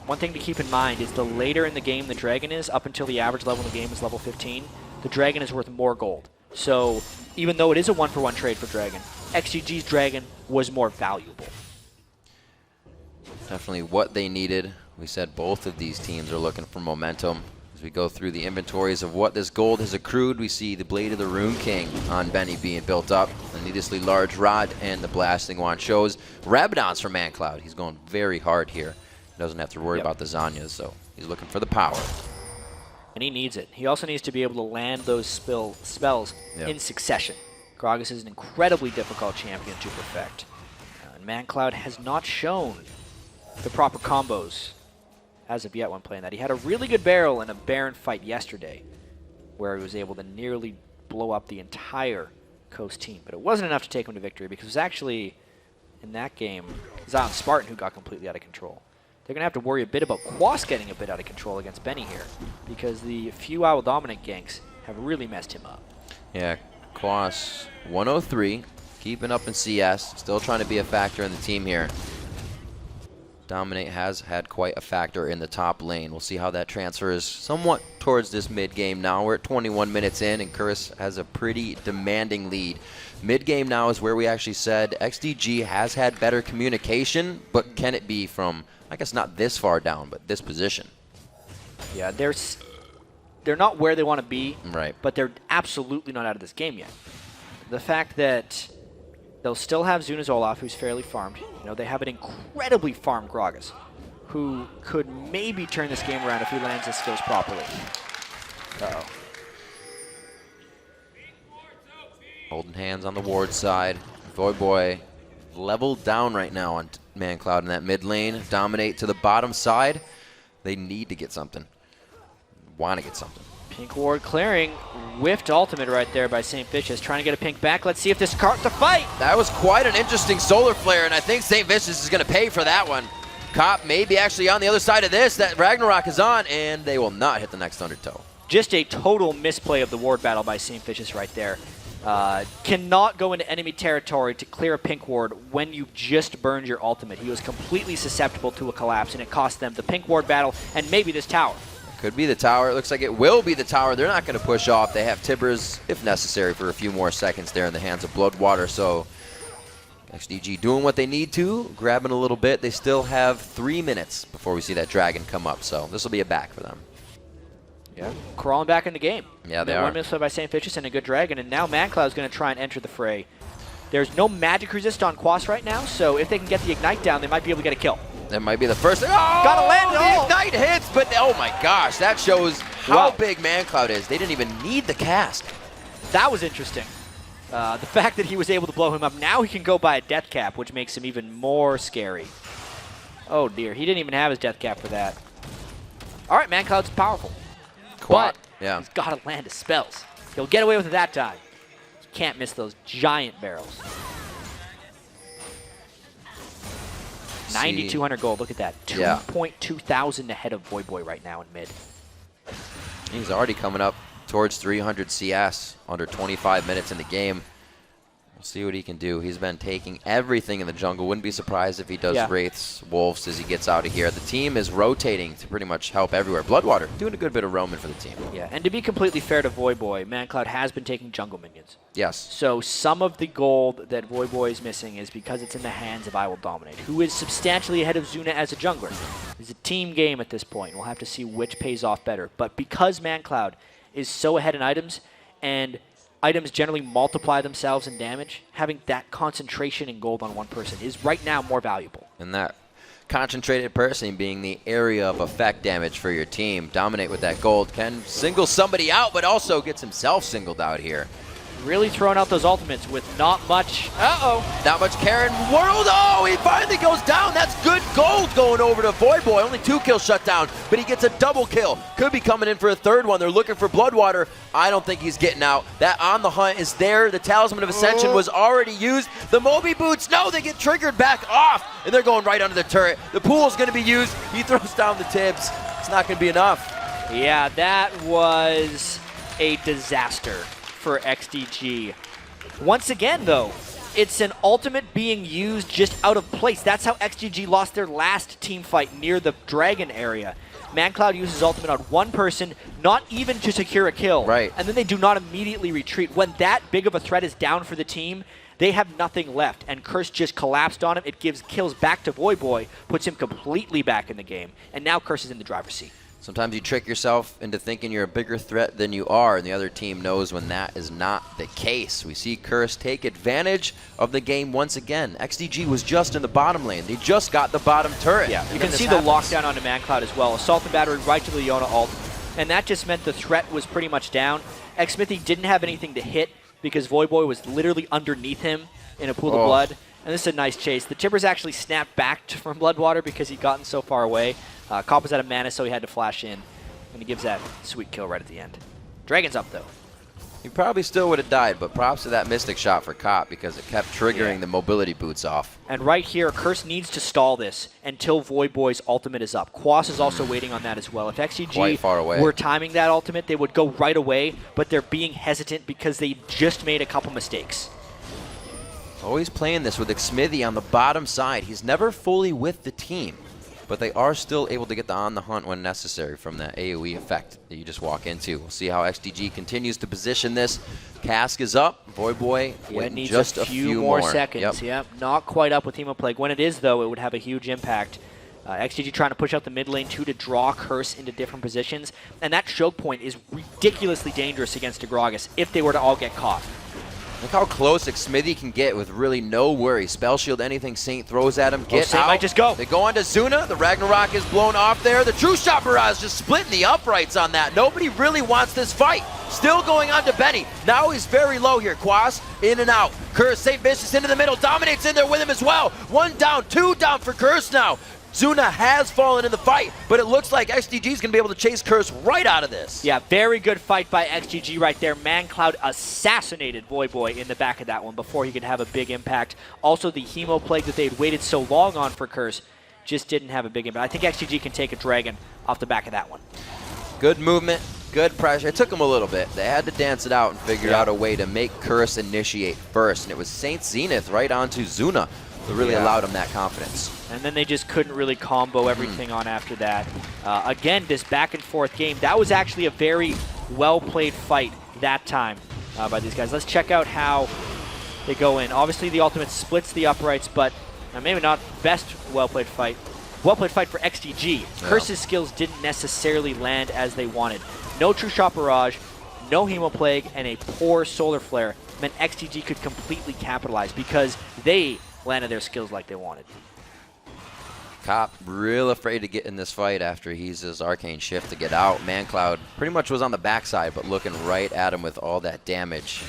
One thing to keep in mind is the later in the game the Dragon is, up until the average level in the game is level 15, the Dragon is worth more gold. So even though it is a 1-for-1 trade for Dragon, XGG's Dragon was more valuable. Definitely what they needed. We said both of these teams are looking for momentum. As we go through the inventories of what this gold has accrued, we see the Blade of the Rune King on Benny being built up. The needlessly large rod and the blasting wand shows Rabadon's from ManCloud. He's going very hard here. He doesn't have to worry about the Zanyas, so he's looking for the power. And he needs it. He also needs to be able to land those spells in succession. Gragas is an incredibly difficult champion to perfect. And ManCloud has not shown the proper combos as of yet when playing that. He had a really good barrel in a Baron fight yesterday where he was able to nearly blow up the entire Coast team. But it wasn't enough to take him to victory because it was actually, in that game, Zion Spartan who got completely out of control. They're going to have to worry a bit about Quas getting a bit out of control against Benny here because the few I Will Dominate ganks have really messed him up. Yeah, Quas 103, keeping up in CS, still trying to be a factor in the team here. Dominate has had quite a factor in the top lane. We'll see how that transfers somewhat towards this mid-game now. We're at 21 minutes in, and Curse has a pretty demanding lead. Mid-game now is where we actually said XDG has had better communication, but can it be from, I guess not this far down, but this position? Yeah, they're not where they want to be, but they're absolutely not out of this game yet. The fact that they'll still have Zuna's Olaf, who's fairly farmed. You know, they have an incredibly farmed Gragas, who could maybe turn this game around if he lands his skills properly. Uh-oh. Holding hands on the ward side. Voyboy leveled down right now on ManCloud in that mid lane. Dominate to the bottom side. They need to get something. Want to get something. Pink ward clearing. Whiffed ultimate right there by St. Vicious. Trying to get a pink back. Let's see if this starts the fight. That was quite an interesting solar flare, and I think St. Vicious is going to pay for that one. Cop maybe actually on the other side of this. That Ragnarok is on, and they will not hit the next undertow. Just a total misplay of the ward battle by St. Vicious right there. Cannot go into enemy territory to clear a pink ward when you just burned your ultimate. He was completely susceptible to a collapse, and it cost them the pink ward battle and maybe this tower. Could be the tower. It looks like it will be the tower. They're not going to push off. They have Tibbers, if necessary, for a few more seconds there in the hands of Bloodwater. So XDG doing what they need to, grabbing a little bit. They still have 3 minutes before we see that dragon come up. So this will be a back for them. Yeah, crawling back in the game. Yeah, they are. 1 minute by St. Vicious and a good dragon, and now ManCloud's going to try and enter the fray. There's no magic resist on Quas right now, so if they can get the Ignite down, they might be able to get a kill. That might be the first. Oh, Gotta land it all. The Ignite hits, but oh my gosh, that shows how big ManCloud is. They didn't even need the cast. That was interesting. The fact that he was able to blow him up, now he can go by a death cap, which makes him even more scary. Oh dear, he didn't even have his death cap for that. All right, ManCloud's powerful. But he's got to land his spells. He'll get away with it that time. You can't miss those giant barrels. 9,200 gold. Look at that. 2.2 thousand ahead of Voyboy right now in mid. He's already coming up towards 300 CS under 25 minutes in the game. We'll see what he can do. He's been taking everything in the jungle. Wouldn't be surprised if he does Wraiths, Wolves as he gets out of here. The team is rotating to pretty much help everywhere. Bloodwater doing a good bit of roaming for the team. Yeah, and to be completely fair to Voyboy, ManCloud has been taking jungle minions. Yes. So some of the gold that Voyboy is missing is because it's in the hands of I Will Dominate, who is substantially ahead of Zuna as a jungler. It's a team game at this point. We'll have to see which pays off better. But because ManCloud is so ahead in items, and items generally multiply themselves in damage, having that concentration in gold on one person is right now more valuable. And that concentrated person being the area of effect damage for your team. Dominate with that gold can single somebody out, but also gets himself singled out here. Really throwing out those ultimates with not much. Not much care in world. Oh, he finally goes down. That's good gold going over to Voyboy. Only 2 kills shut down, but he gets a double kill. Could be coming in for a third one. They're looking for Bloodwater. I don't think he's getting out. That On the Hunt is there. The Talisman of Ascension was already used. The Moby Boots, no, they get triggered back off, and they're going right under the turret. The pool's going to be used. He throws down the Tibbs. It's not going to be enough. Yeah, that was a disaster for XDG. Once again, though, it's an ultimate being used just out of place. That's how XDG lost their last team fight near the dragon area. ManCloud uses ultimate on one person, not even to secure a kill. Right. And then they do not immediately retreat. When that big of a threat is down for the team, they have nothing left, and Curse just collapsed on him. It gives kills back to Voyboy, puts him completely back in the game, and now Curse is in the driver's seat. Sometimes you trick yourself into thinking you're a bigger threat than you are, and the other team knows when that is not the case. We see Curse take advantage of the game once again. XDG was just in the bottom lane. They just got the bottom turret. Yeah, you can see the lockdown onto ManCloud as well. Assault and battery right to the Leona ult, and that just meant the threat was pretty much down. Xmithy didn't have anything to hit because Voyboy was literally underneath him in a pool of blood. And this is a nice chase. The Tibbers actually snapped back from Bloodwater because he'd gotten so far away. Cop was out of mana, so he had to flash in. And he gives that sweet kill right at the end. Dragon's up, though. He probably still would have died, but props to that Mystic shot for Cop because it kept triggering the mobility boots off. And right here, Curse needs to stall this until Voyboy's ultimate is up. Quas is also waiting on that as well. If XDG were timing that ultimate, they would go right away, but they're being hesitant because they just made a couple mistakes. Always playing this with Xmithy on the bottom side. He's never fully with the team, but they are still able to get the On the Hunt when necessary from that AoE effect that you just walk into. We'll see how XDG continues to position this. Cask is up. Voyboy needs just a few more seconds. Yep, not quite up with Hemoplague. When it is, though, it would have a huge impact. XDG trying to push out the mid lane, too, to draw Curse into different positions. And that choke point is ridiculously dangerous against Agragas if they were to all get caught. Look how close Xmithy can get with really no worry. Spell shield, anything Saint throws at him. Get out. Might just go. They go on to Zuna. The Ragnarok is blown off there. The True Shot Barrage just splitting the uprights on that. Nobody really wants this fight. Still going on to Benny. Now he's very low here. Quas in and out. Curse, St. Vicious into the middle. Dominates in there with him as well. 1 down, 2 down for Curse now. Zuna has fallen in the fight, but it looks like XDG is going to be able to chase Curse right out of this. Yeah, very good fight by XDG right there. ManCloud assassinated Voyboy in the back of that one before he could have a big impact. Also, the Hemoplague that they'd waited so long on for Curse just didn't have a big impact. I think XDG can take a dragon off the back of that one. Good movement, Good pressure. It took them a little bit. They had to dance it out and figure out a way to make Curse initiate first. And it was Saint Zenith right onto Zuna that really allowed him that confidence. And then they just couldn't really combo everything on after that. Again, this back and forth game, that was actually a very well-played fight that time by these guys. Let's check out how they go in. Obviously, the ultimate splits the uprights, but maybe not best well-played fight. Well-played fight for XDG. Yeah. Curse's skills didn't necessarily land as they wanted. No True Shot Barrage, no Hemo Plague, and a poor Solar Flare meant XDG could completely capitalize because they landed their skills like they wanted. Cop real afraid to get in this fight after he's his Arcane Shift to get out. ManCloud pretty much was on the backside, but looking right at him with all that damage.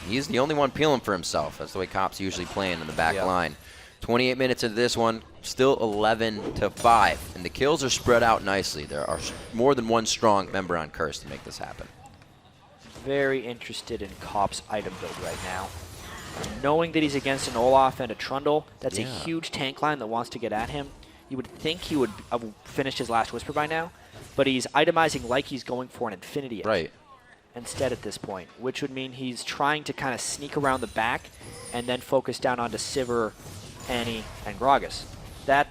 He's the only one peeling for himself. That's the way Cop's usually playing in the back line. 28 minutes into this one, still 11-5, and the kills are spread out nicely. There are more than one strong member on Curse to make this happen. Very interested in Cop's item build right now. Knowing that he's against an Olaf and a Trundle, that's a huge tank line that wants to get at him. You would think he would have finished his last Whisper by now, but he's itemizing like he's going for an Infinity Edge. Right. Instead at this point, which would mean he's trying to kind of sneak around the back and then focus down onto Sivir, Annie, and Gragas. That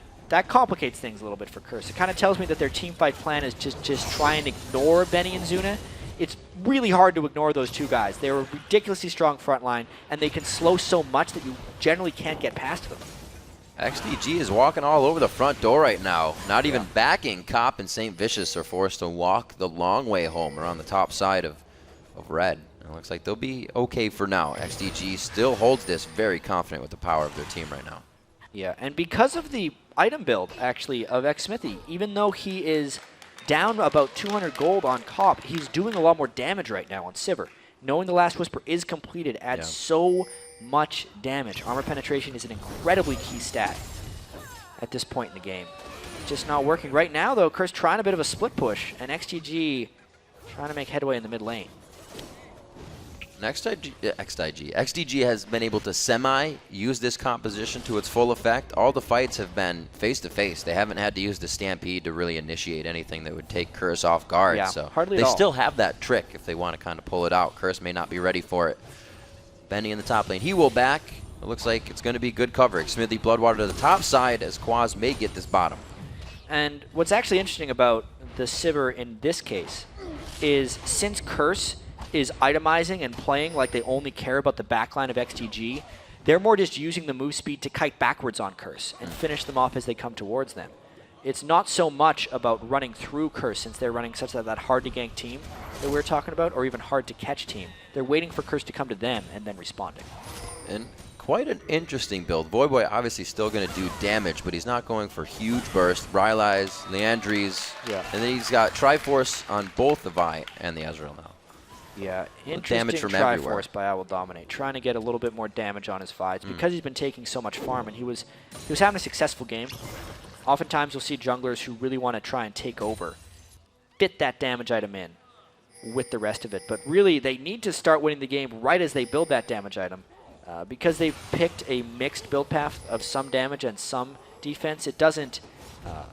complicates things a little bit for Curse. It kind of tells me that their teamfight plan is just try and ignore Benny and Zuna. It's really hard to ignore those two guys. They're a ridiculously strong front line, and they can slow so much that you generally can't get past them. XDG is walking all over the front door right now. Not even backing. Cop and St. Vicious are forced to walk the long way home around the top side of red. It looks like they'll be okay for now. XDG still holds this very confident with the power of their team right now. Yeah, and because of the item build, actually, of XSmithy, even though he is down about 200 gold on Cop, he's doing a lot more damage right now on Sivir. Knowing the last Whisper is completed adds so much damage. Armor penetration is an incredibly key stat at this point in the game. Just not working. Right now, though, Curse trying a bit of a split push, and XDG trying to make headway in the mid lane. XDG has been able to use this composition to its full effect. All the fights have been face-to-face. They haven't had to use the Stampede to really initiate anything that would take Curse off guard. Yeah, so hardly they at all. still have that trick if they want to kind of pull it out. Curse may not be ready for it. Benny in the top lane. He will back. It looks like it's going to be good coverage. Smithy Bloodwater to the top side as Quaz may get this bottom. And what's actually interesting about the Sivir in this case is since Curse is itemizing and playing like they only care about the backline of XDG, they're more just using the move speed to kite backwards on Curse and finish them off as they come towards them. It's not so much about running through Curse since they're running such that hard-to-gank team that we're talking about, or even hard-to-catch team. They're waiting for Curse to come to them and then responding. And quite an interesting build. Voyboy obviously still going to do damage, but he's not going for huge burst. Rylai's, Leandri's, and then he's got Triforce on both the Vi and the Ezreal now. Yeah, damage interesting from everywhere. Triforce by I Will Dominate, trying to get a little bit more damage on his fights because he's been taking so much farm, and he was having a successful game. Oftentimes you'll see junglers who really want to try and take over, fit that damage item in with the rest of it, but really they need to start winning the game right as they build that damage item. Because they've picked a mixed build path of some damage and some defense, it doesn't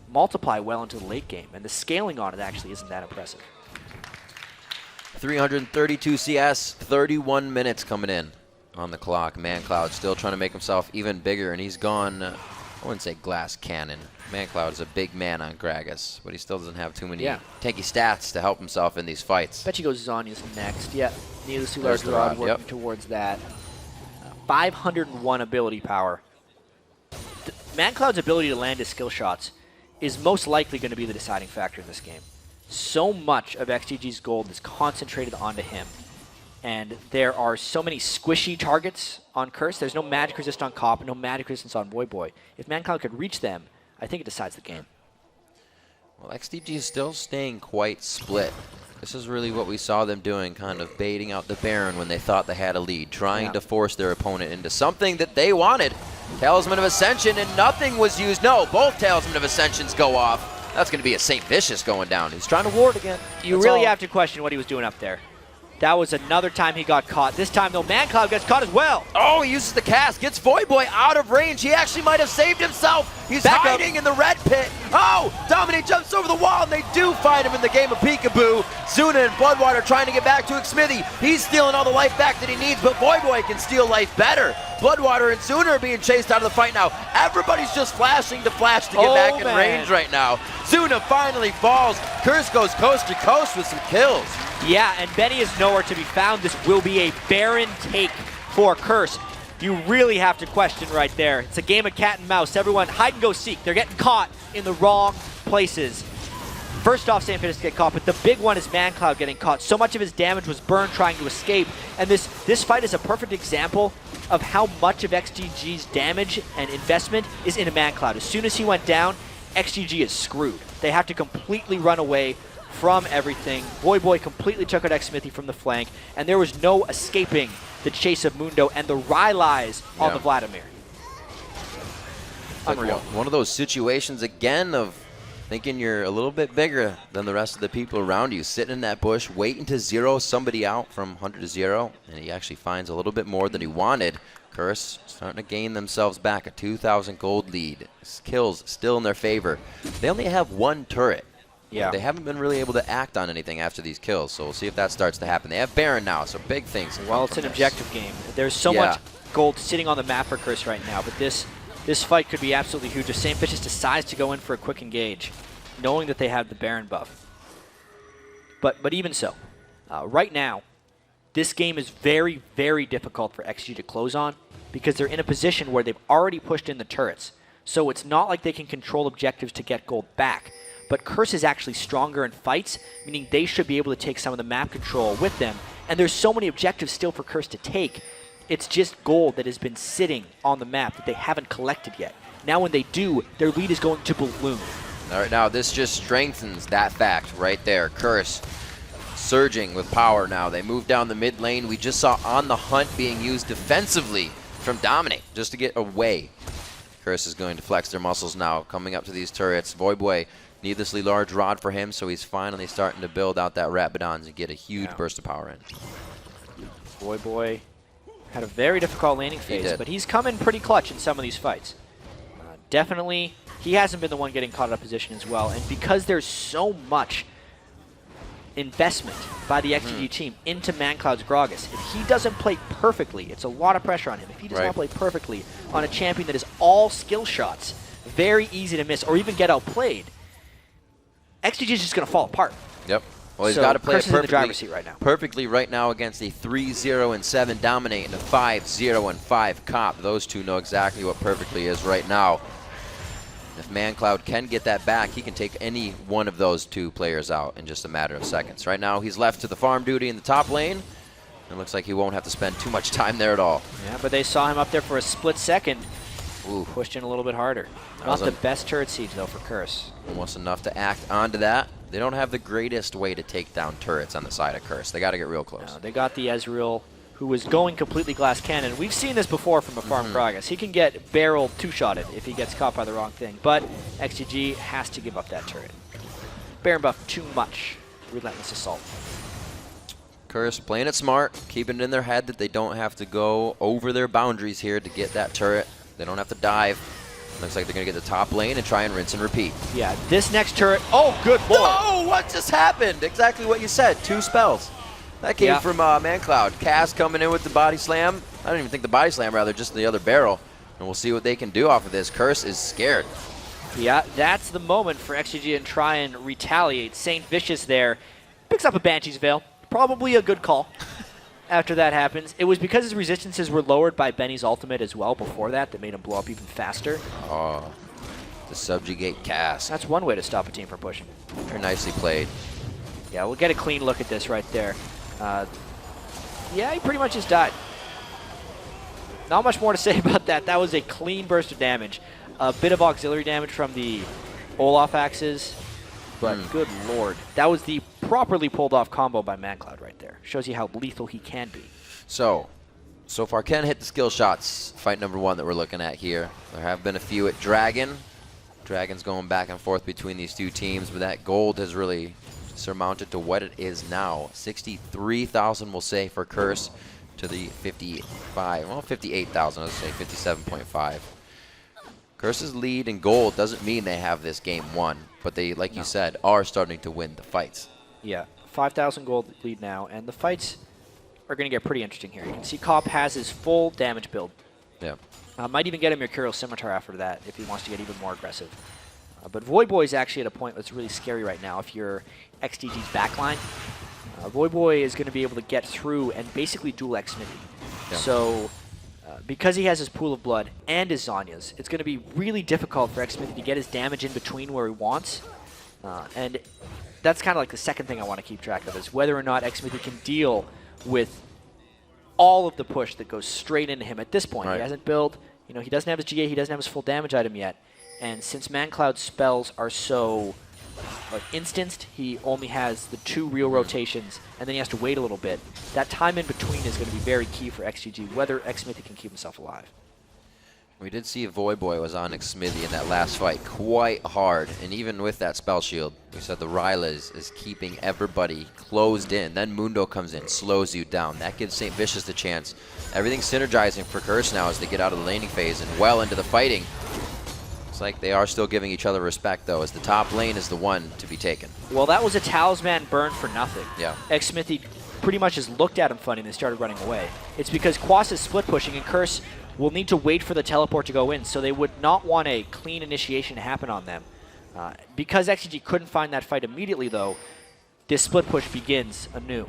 multiply well into the late game, and the scaling on it actually isn't that impressive. 332 CS, 31 minutes coming in on the clock. ManCloud still trying to make himself even bigger, and he's gone, I wouldn't say glass cannon. ManCloud is a big man on Gragas, but he still doesn't have too many tanky stats to help himself in these fights. Bet you go Zonya's next. Yeah, Needless Large Rod working towards that. 501 ability power. ManCloud's ability to land his skill shots is most likely going to be the deciding factor in this game. So much of XDG's gold is concentrated onto him. And there are so many squishy targets on Curse. There's no magic resist on Cop and no magic resistance on Voyboy. If ManCloud could reach them, I think it decides the game. Well, XDG is still staying quite split. This is really what we saw them doing, kind of baiting out the Baron when they thought they had a lead, trying to force their opponent into something that they wanted. Talisman of Ascension, and nothing was used. No, both Talisman of Ascensions go off. That's going to be a St. Vicious going down. He's trying to ward again. You really have to question what he was doing up there. That was another time he got caught. This time, though, ManCloud gets caught as well. Oh, he uses the cast, gets Voyboy out of range. He actually might have saved himself. He's Back hiding in the red pit. Oh, Dominate jumps over the wall, and they do find him in the game of peekaboo. Zuna and Bloodwater trying to get back to Xmithy. He's stealing all the life back that he needs, but Voyboy can steal life better. Bloodwater and Zuna are being chased out of the fight now. Everybody's just flashing to flash to get back in range right now. Zuna finally falls. Curse goes coast to coast with some kills. Yeah, and Benny is nowhere to be found. This will be a barren take for Curse. You really have to question right there. It's a game of cat and mouse. Everyone hide and go seek. They're getting caught in the wrong places. First off, St. Vitus get caught, but the big one is ManCloud getting caught. So much of his damage was burned trying to escape, and this fight is a perfect example of how much of XDG's damage and investment is into ManCloud. As soon as he went down, XDG is screwed. They have to completely run away from everything. Voyboy completely took out Xmithy from the flank, and there was no escaping the chase of Mundo and the Rylai's on the Vladimir. Unreal. One of those situations again of thinking you're a little bit bigger than the rest of the people around you, sitting in that bush, waiting to zero somebody out from 100 to 0, and he actually finds a little bit more than he wanted. Curse starting to gain themselves back a 2,000 gold lead. Kills still in their favor. They only have one turret. Yeah. They haven't been really able to act on anything after these kills, so we'll see if that starts to happen. They have Baron now, so big things. Well, it's an objective game. There's so much gold sitting on the map for Curse right now, but this fight could be absolutely huge if St. Vitus decides to go in for a quick engage, knowing that they have the Baron buff. But even so, right now, this game is very, very difficult for XG to close on because they're in a position where they've already pushed in the turrets. So it's not like they can control objectives to get gold back. But Curse is actually stronger in fights, meaning they should be able to take some of the map control with them. And there's so many objectives still for Curse to take. It's just gold that has been sitting on the map that they haven't collected yet. Now when they do, their lead is going to balloon. All right, now this just strengthens that fact right there. Curse surging with power now. They move down the mid lane. We just saw On the Hunt being used defensively from Dominate just to get away. Curse is going to flex their muscles now, coming up to these turrets. Voyboy, needlessly large rod for him, so he's finally starting to build out that Rapidons and get a huge burst of power in. Voyboy had a very difficult laning phase, but he's come in pretty clutch in some of these fights. Definitely, he hasn't been the one getting caught out of position as well, and because there's so much investment by the XDG team into ManCloud's Gragas, if he doesn't play perfectly, it's a lot of pressure on him. If he does not play perfectly on a champion that is all skill shots, very easy to miss or even get outplayed, XDG is just going to fall apart. Yep. Well, he's got to play perfectly right now against a 3-0-7 Dominate and a 5-0-5 Cop. Those two know exactly what perfectly is right now. If ManCloud can get that back, he can take any one of those two players out in just a matter of seconds. Right now, he's left to the farm duty in the top lane. It looks like he won't have to spend too much time there at all. Yeah, but they saw him up there for a split second. Ooh, pushed in a little bit harder. Not the best turret siege, though, for Curse. Almost enough to act onto that. They don't have the greatest way to take down turrets on the side of Curse. They got to get real close. No, they got the Ezreal, who was going completely glass cannon. We've seen this before from a farm Gragas. He can get barreled two-shotted if he gets caught by the wrong thing, but XGG has to give up that turret. Baron buff too much. Relentless assault. Curse playing it smart, keeping it in their head that they don't have to go over their boundaries here to get that turret. They don't have to dive. Looks like they're going to get the top lane and try and rinse and repeat. Yeah, this next turret, oh, good lord. Oh, what just happened? Exactly what you said, 2 spells. That came from ManCloud. Cass coming in with the body slam. I don't even think the body slam, rather, just the other barrel. And we'll see what they can do off of this. Curse is scared. Yeah, that's the moment for XGG and try and retaliate. St. Vicious there picks up a Banshee's Veil. Probably a good call after that happens. It was because his resistances were lowered by Benny's ultimate as well before that made him blow up even faster. Oh, to subjugate Cass. That's one way to stop a team from pushing. Very nicely played. Yeah, we'll get a clean look at this right there. Yeah, he pretty much just died. Not much more to say about that. That was a clean burst of damage. A bit of auxiliary damage from the Olaf axes, but good lord. That was the properly pulled off combo by ManCloud right there. Shows you how lethal he can be. So far Ken hit the skill shots. Fight number 1 that we're looking at here. There have been a few at Dragon. Dragon's going back and forth between these two teams, but that gold has really surmounted to what it is now. 63,000, we'll say, for Curse to the 58,000, let's say 57.5. Curse's lead in gold doesn't mean they have this game won, but they, like you said, are starting to win the fights. Yeah, 5,000 gold lead now, and the fights are going to get pretty interesting here. You can see Cop has his full damage build. Yeah. Might even get a Mercurial Scimitar after that if he wants to get even more aggressive. But Voyboy is actually at a point that's really scary right now. If you're XDG's backline, Voyboy is going to be able to get through and basically dual X-Smithy. Yeah. So because he has his Pool of Blood and his Zhonya's, it's going to be really difficult for X-Smithy to get his damage in between where he wants. And that's kind of like the second thing I want to keep track of, is whether or not X-Smithy can deal with all of the push that goes straight into him at this point. Right. He hasn't built, he doesn't have his GA, he doesn't have his full damage item yet. And since ManCloud's spells are so instanced, he only has the 2 real rotations, and then he has to wait a little bit. That time in between is going to be very key for XGG, whether X-Smithy can keep himself alive. We did see Voyboy was on X-Smithy in that last fight quite hard, and even with that spell shield, we said the Ryla is keeping everybody closed in. Then Mundo comes in, slows you down. That gives St. Vicious the chance. Everything's synergizing for Curse now as they get out of the laning phase and well into the fighting. It's like they are still giving each other respect, though, as the top lane is the one to be taken. Well, that was a talisman burn for nothing. Yeah. X-Smithy pretty much just looked at him funny and they started running away. It's because Quas is split pushing and Curse will need to wait for the teleport to go in, so they would not want a clean initiation to happen on them. Because XGG couldn't find that fight immediately, though, this split push begins anew.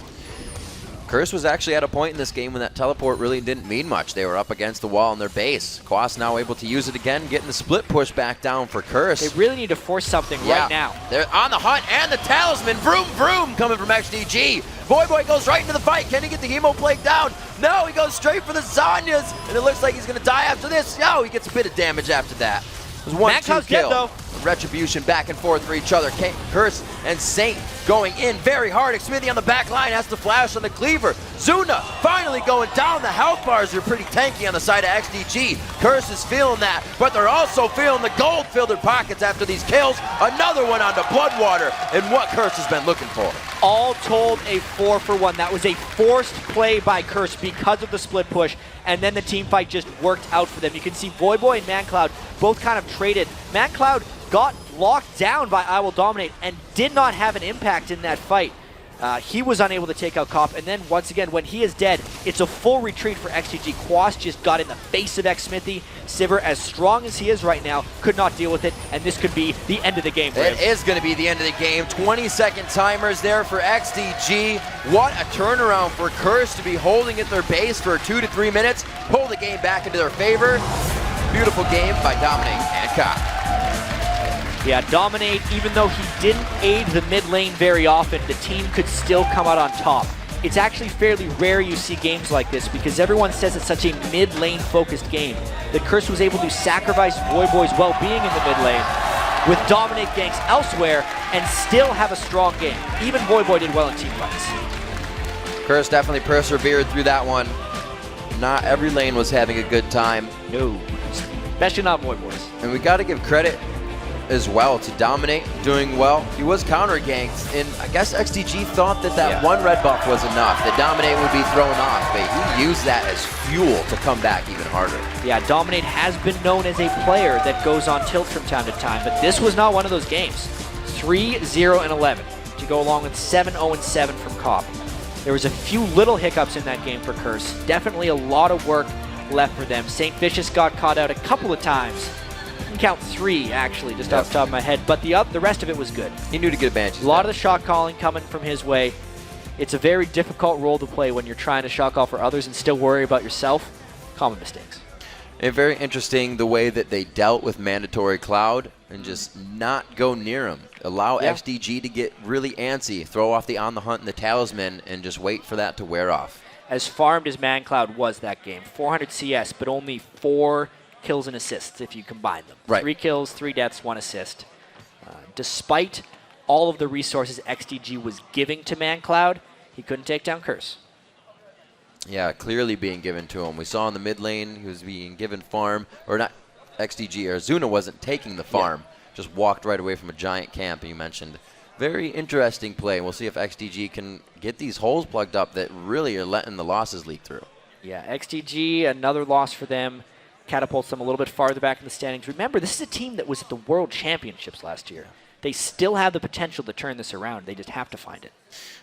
Curse was actually at a point in this game when that teleport really didn't mean much. They were up against the wall in their base. Quas now able to use it again, getting the split push back down for Curse. They really need to force something right now. They're on the hunt, and the talisman, vroom, vroom, coming from XDG. Voyboy goes right into the fight. Can he get the Hemo Plague down? No, he goes straight for the Zhonya's, and it looks like he's going to die after this. No, he gets a bit of damage after that. It was 1-2 kill. Dead, though. Retribution back and forth for each other. Curse and Saint going in very hard. Smithy on the back line has to flash on the cleaver. Zuna finally going down. The health bars are pretty tanky on the side of XDG. Curse is feeling that, but they're also feeling the gold fill their pockets after these kills. Another one onto Bloodwater, and what Curse has been looking for. All told, a 4-for-1. That was a forced play by Curse because of the split push, and then the team fight just worked out for them. You can see Voyboy and ManCloud both kind of traded. ManCloud got locked down by I Will Dominate and did not have an impact in that fight. He was unable to take out Cop, and then once again, when he is dead, it's a full retreat for XGG. Quas just got in the face of X-Smithy. Sivir, as strong as he is right now, could not deal with it, and this could be the end of the game for him. It is going to be the end of the game. 20-second timers there for XDG. What a turnaround for Curse to be holding at their base for 2 to 3 minutes. Pull the game back into their favor. Beautiful game by Dominic and Cop. Yeah, Dominate, even though he didn't aid the mid lane very often, the team could still come out on top. It's actually fairly rare you see games like this because everyone says it's such a mid lane focused game that Curse was able to sacrifice Voyboy's well-being in the mid lane with Dominate ganks elsewhere and still have a strong game. Even Voyboy did well in team fights. Curse definitely persevered through that one. Not every lane was having a good time. No, especially not Voyboys. And we got to give credit as well to Dominate, doing well. He was counter-ganked, and I guess XDG thought that one red buff was enough, that Dominate would be thrown off, but he used that as fuel to come back even harder. Yeah, Dominate has been known as a player that goes on tilt from time to time, but this was not one of those games. 3-0-11 to go along with 7-0-7 from Cop. There was a few little hiccups in that game for Curse. Definitely a lot of work left for them. St. Vicious got caught out a couple of times. I can count 3 actually, just off the top of my head, but the rest of it was good. He knew to get advantage. A lot of the shot calling coming from his way. It's a very difficult role to play when you're trying to shot call for others and still worry about yourself. Common mistakes. And very interesting the way that they dealt with Mandatory Cloud and just not go near him. Allow XDG to get really antsy, throw off the On the Hunt and the Talisman, and just wait for that to wear off. As farmed as ManCloud was that game, 400 CS, but only 4 kills and assists if you combine them. Right. 3 kills, 3 deaths, 1 assist. Despite all of the resources XDG was giving to ManCloud, he couldn't take down Curse. Yeah, clearly being given to him. We saw in the mid lane he was being given farm, or not XDG, or Zuna wasn't taking the farm. Just walked right away from a giant camp, and you mentioned Very interesting play. We'll see if XDG can get these holes plugged up that really are letting the losses leak through. Yeah, XDG, another loss for them, catapults them a little bit farther back in the standings. Remember, this is a team that was at the World Championships last year. They still have the potential to turn this around. They just have to find it.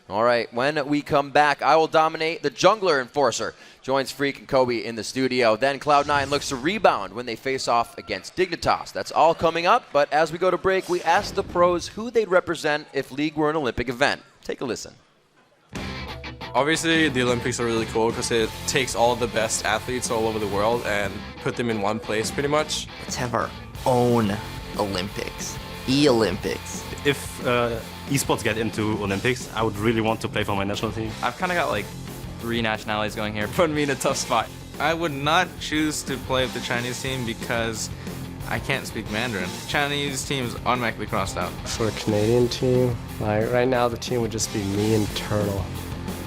All right, when we come back, I will dominate. The Jungler Enforcer joins Freak and Kobe in the studio. Then Cloud9 looks to rebound when they face off against Dignitas. That's all coming up, but as we go to break, we ask the pros who they'd represent if League were an Olympic event. Take a listen. Obviously, the Olympics are really cool because it takes all the best athletes all over the world and put them in one place pretty much. Let's have our own Olympics. E-Olympics. If esports get into Olympics, I would really want to play for my national team. I've kind of got like 3 nationalities going here, putting me in a tough spot. I would not choose to play with the Chinese team because I can't speak Mandarin. Chinese team is automatically crossed out. For a Canadian team, like right now the team would just be me and Turtle.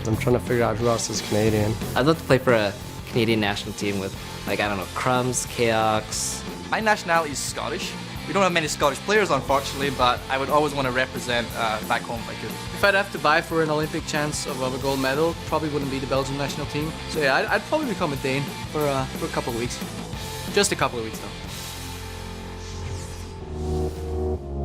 I'm trying to figure out who else is Canadian. I'd love to play for a Canadian national team with, like, I don't know, Crumbs, Chaox. My nationality is Scottish. We don't have many Scottish players, unfortunately, but I would always want to represent back home if I could. If I'd have to vie for an Olympic chance of a gold medal, probably wouldn't be the Belgian national team. So yeah, I'd probably become a Dane for a couple of weeks. Just a couple of weeks though.